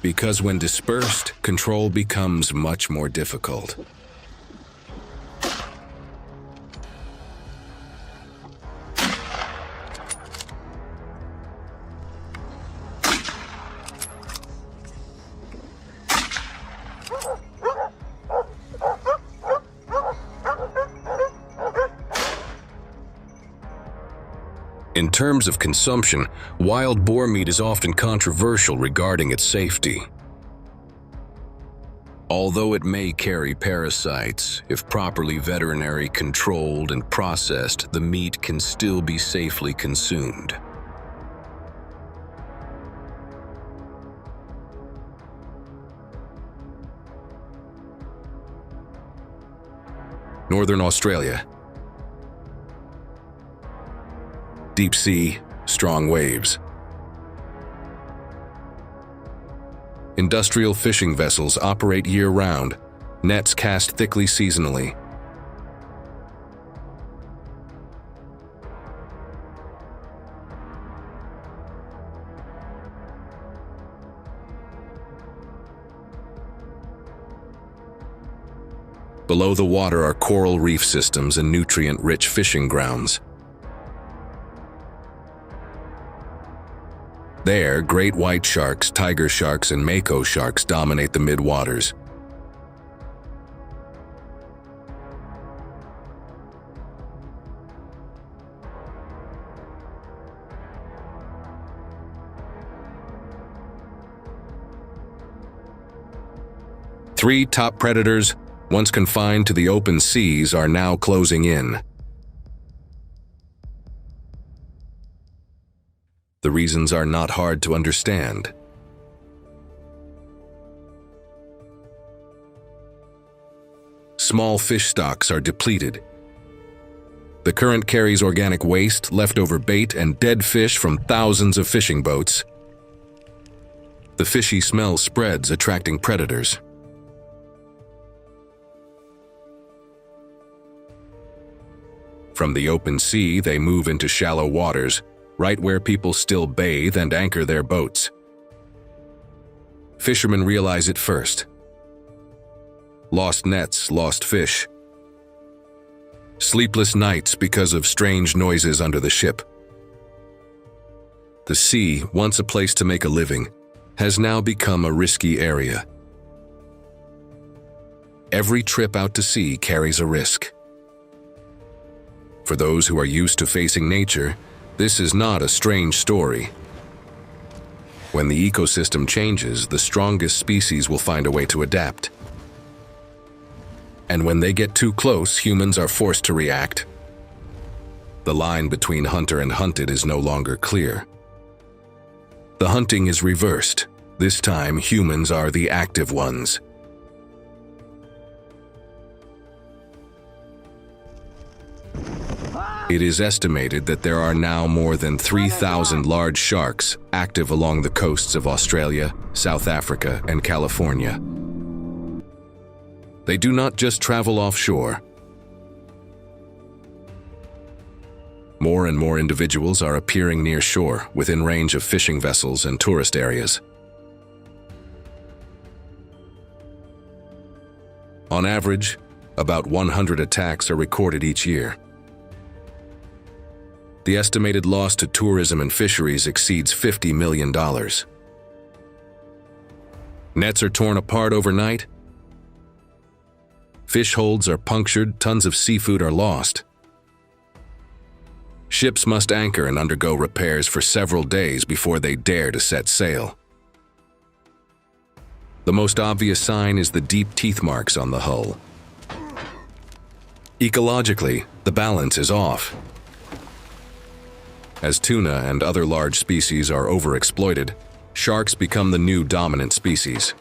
Because when dispersed, control becomes much more difficult. In terms of consumption, wild boar meat is often controversial regarding its safety. Although it may carry parasites, if properly veterinary controlled and processed, the meat can still be safely consumed. Northern Australia. Deep sea, strong waves. Industrial fishing vessels operate year-round, nets cast thickly seasonally. Below the water are coral reef systems and nutrient-rich fishing grounds. There, great white sharks, tiger sharks, and mako sharks dominate the midwaters. Three top predators, once confined to the open seas, are now closing in. The reasons are not hard to understand. Small fish stocks are depleted. The current carries organic waste, leftover bait, and dead fish from thousands of fishing boats. The fishy smell spreads, attracting predators. From the open sea, they move into shallow waters, right where people still bathe and anchor their boats. Fishermen realize it first. Lost nets, lost fish. Sleepless nights because of strange noises under the ship. The sea, once a place to make a living, has now become a risky area. Every trip out to sea carries a risk. For those who are used to facing nature, this is not a strange story. When the ecosystem changes, the strongest species will find a way to adapt. And when they get too close, humans are forced to react. The line between hunter and hunted is no longer clear. The hunting is reversed. This time, humans are the active ones. It is estimated that there are now more than 3,000 large sharks active along the coasts of Australia, South Africa, and California. They do not just travel offshore. More and more individuals are appearing near shore, within range of fishing vessels and tourist areas. On average, about 100 attacks are recorded each year. The estimated loss to tourism and fisheries exceeds $50 million. Nets are torn apart overnight. Fish holds are punctured, tons of seafood are lost. Ships must anchor and undergo repairs for several days before they dare to set sail. The most obvious sign is the deep teeth marks on the hull. Ecologically, the balance is off. As tuna and other large species are overexploited, sharks become the new dominant species.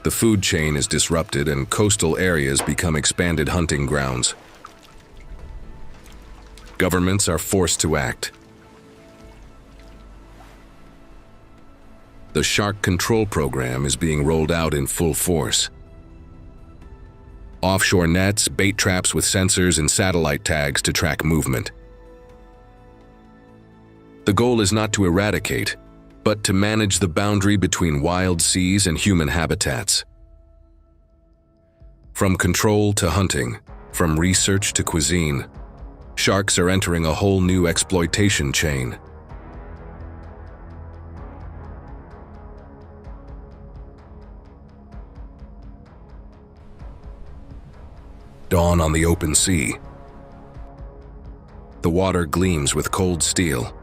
The food chain is disrupted and coastal areas become expanded hunting grounds. Governments are forced to act. The Shark Control Program is being rolled out in full force. Offshore nets, bait traps with sensors and satellite tags to track movement. The goal is not to eradicate, but to manage the boundary between wild seas and human habitats. From control to hunting, from research to cuisine, sharks are entering a whole new exploitation chain. Dawn on the open sea. The water gleams with cold steel.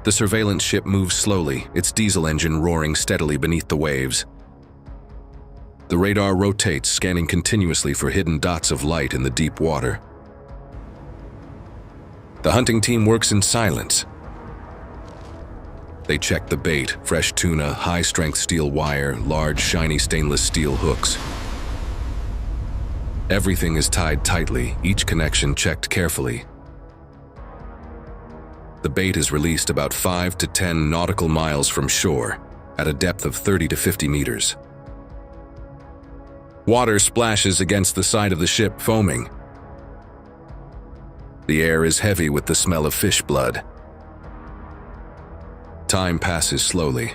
The surveillance ship moves slowly, its diesel engine roaring steadily beneath the waves. The radar rotates, scanning continuously for hidden dots of light in the deep water. The hunting team works in silence. They check the bait, fresh tuna, high-strength steel wire, large, shiny stainless steel hooks. Everything is tied tightly, each connection checked carefully. The bait is released about 5 to 10 nautical miles from shore, at a depth of 30 to 50 meters. Water splashes against the side of the ship, foaming. The air is heavy with the smell of fish blood. Time passes slowly.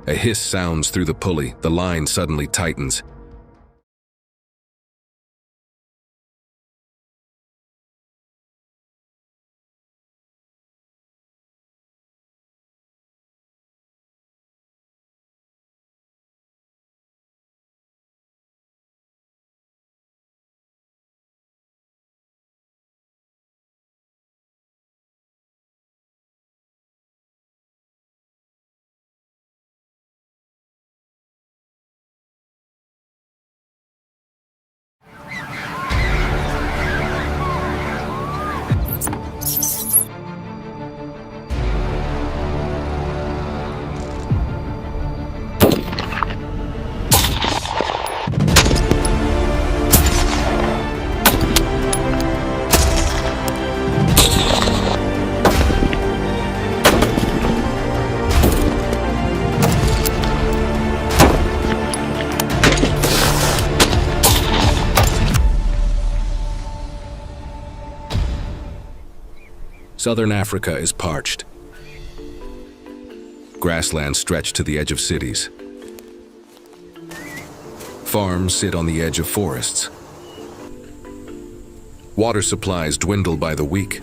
A hiss sounds through the pulley, the line suddenly tightens. Southern Africa is parched. Grasslands stretch to the edge of cities. Farms sit on the edge of forests. Water supplies dwindle by the week.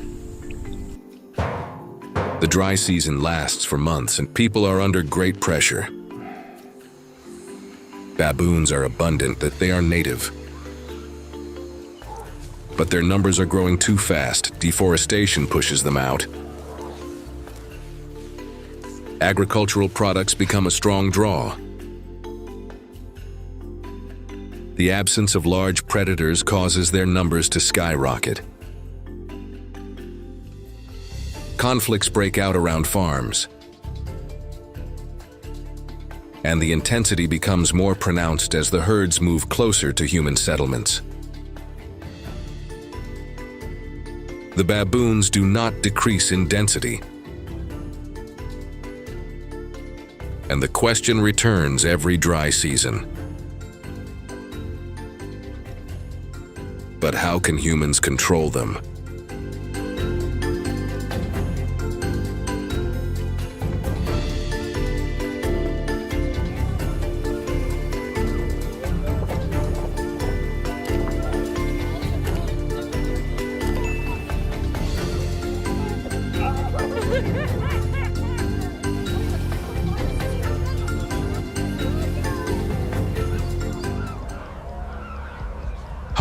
The dry season lasts for months and people are under great pressure. Baboons are abundant, that they are native. But their numbers are growing too fast. Deforestation pushes them out. Agricultural products become a strong draw. The absence of large predators causes their numbers to skyrocket. Conflicts break out around farms. And the intensity becomes more pronounced as the herds move closer to human settlements. The baboons do not decrease in density. And the question returns every dry season. But how can humans control them?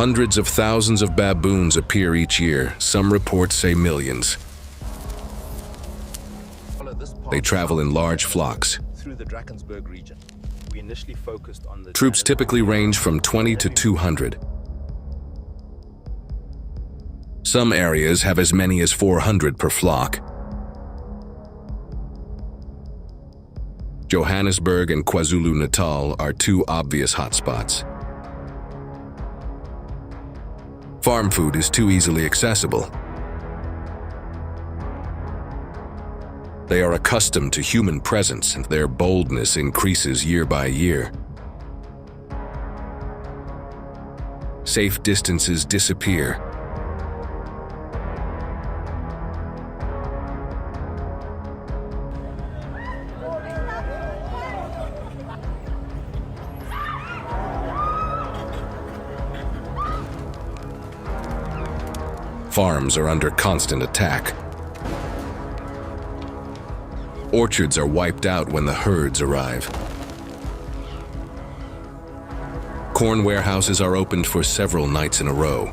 Hundreds of thousands of baboons appear each year. Some reports say millions. They travel in large flocks. Through the Drakensberg region. We initially focused on the Troops typically range from 20 to 200. Some areas have as many as 400 per flock. Johannesburg and KwaZulu-Natal are two obvious hotspots. Farm food is too easily accessible. They are accustomed to human presence, and their boldness increases year by year. Safe distances disappear. Farms are under constant attack. Orchards are wiped out when the herds arrive. Corn warehouses are opened for several nights in a row.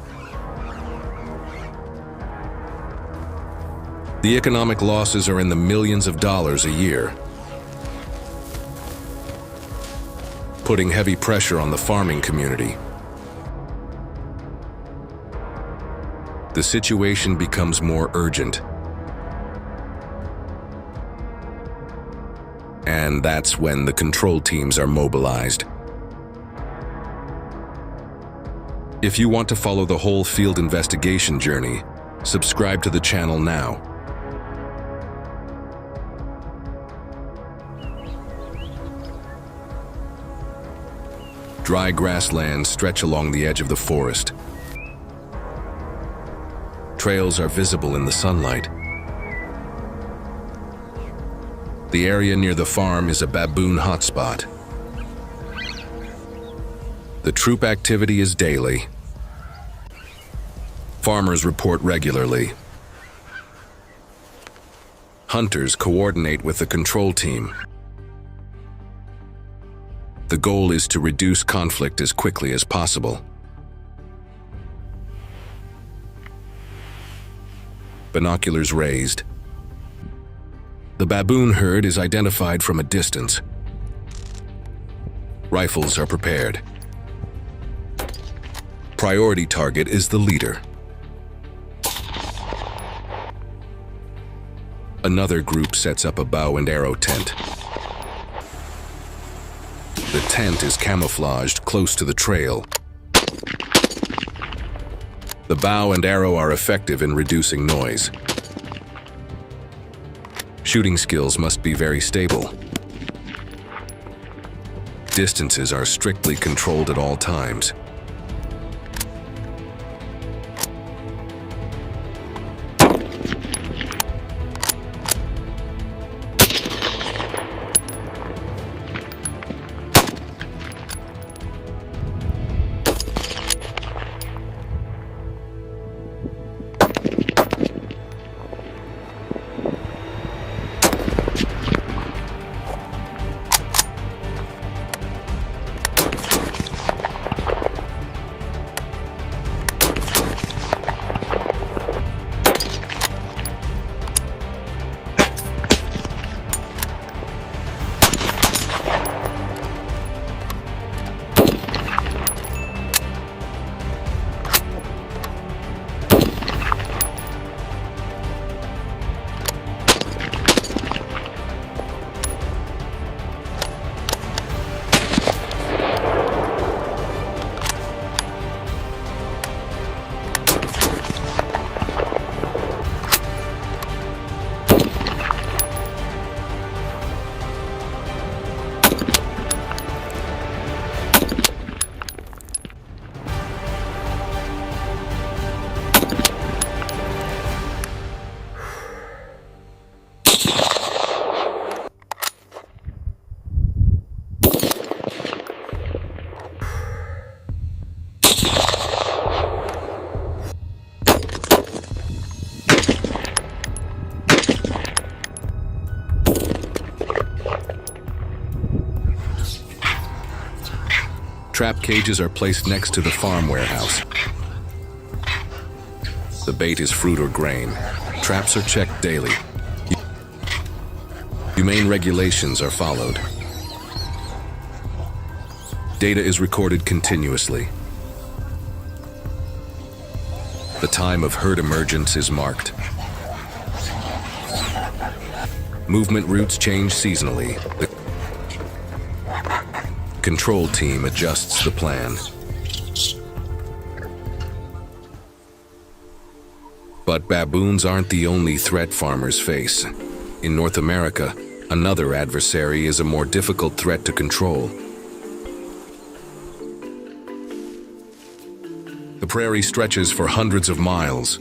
The economic losses are in the millions of dollars a year, putting heavy pressure on the farming community. The situation becomes more urgent. And that's when the control teams are mobilized. If you want to follow the whole field investigation journey, subscribe to the channel now. Dry grasslands stretch along the edge of the forest. Trails are visible in the sunlight. The area near the farm is a baboon hotspot. The troop activity is daily. Farmers report regularly. Hunters coordinate with the control team. The goal is to reduce conflict as quickly as possible. Binoculars raised. The baboon herd is identified from a distance. Rifles are prepared. Priority target is the leader. Another group sets up a bow and arrow tent. The tent is camouflaged close to the trail. The bow and arrow are effective in reducing noise. Shooting skills must be very stable. Distances are strictly controlled at all times. Trap cages are placed next to the farm warehouse. The bait is fruit or grain. Traps are checked daily. Humane regulations are followed. Data is recorded continuously. The time of herd emergence is marked. Movement routes change seasonally. The control team adjusts the plan. But baboons aren't the only threat farmers face. In North America, another adversary is a more difficult threat to control. The prairie stretches for hundreds of miles.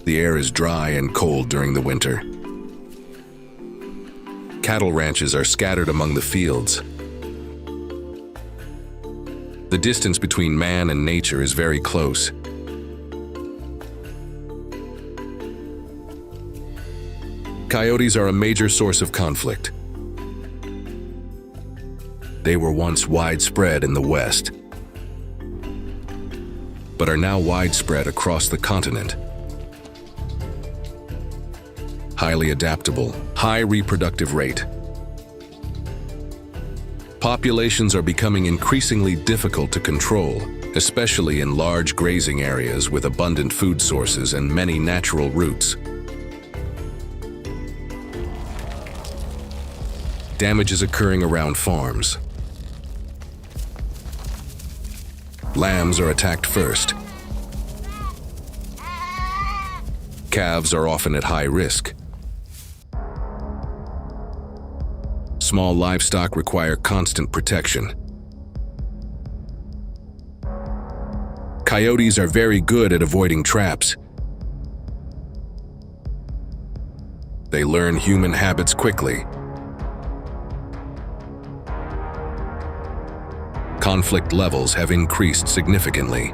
The air is dry and cold during the winter. Cattle ranches are scattered among the fields. The distance between man and nature is very close. Coyotes are a major source of conflict. They were once widespread in the West, but are now widespread across the continent. Highly adaptable, high reproductive rate. Populations are becoming increasingly difficult to control, especially in large grazing areas with abundant food sources and many natural routes. Damage is occurring around farms. Lambs are attacked first. Calves are often at high risk. Small livestock require constant protection. Coyotes are very good at avoiding traps. They learn human habits quickly. Conflict levels have increased significantly.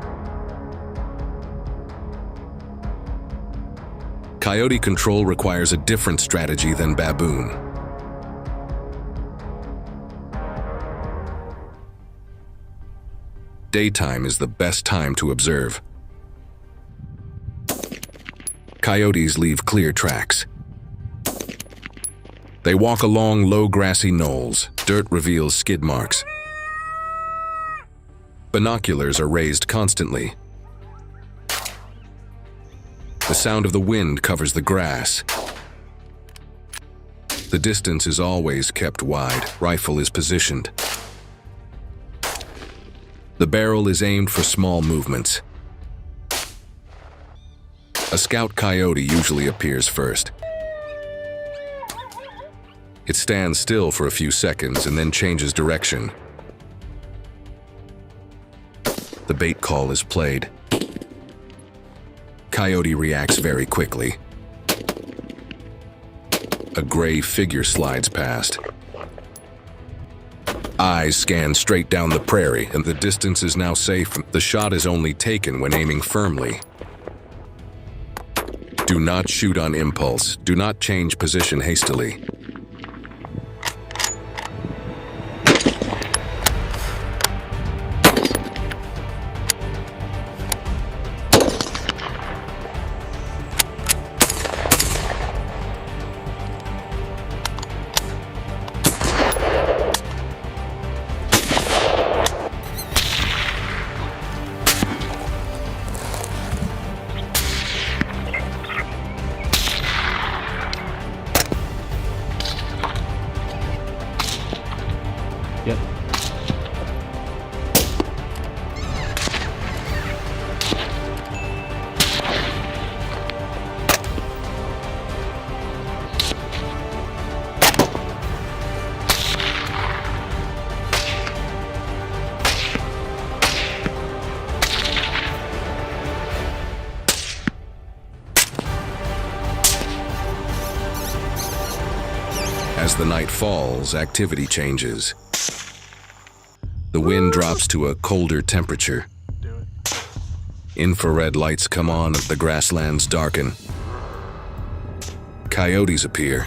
Coyote control requires a different strategy than baboon. Daytime is the best time to observe. Coyotes leave clear tracks. They walk along low grassy knolls. Dirt reveals skid marks. Binoculars are raised constantly. The sound of the wind covers the grass. The distance is always kept wide. Rifle is positioned. The barrel is aimed for small movements. A scout coyote usually appears first. It stands still for a few seconds and then changes direction. The bait call is played. Coyote reacts very quickly. A gray figure slides past. Eyes scan straight down the prairie, and the distance is now safe. The shot is only taken when aiming firmly. Do not shoot on impulse. Do not change position hastily. Yep. As the night falls, activity changes. The wind drops to a colder temperature. Infrared lights come on and the grasslands darken. Coyotes appear.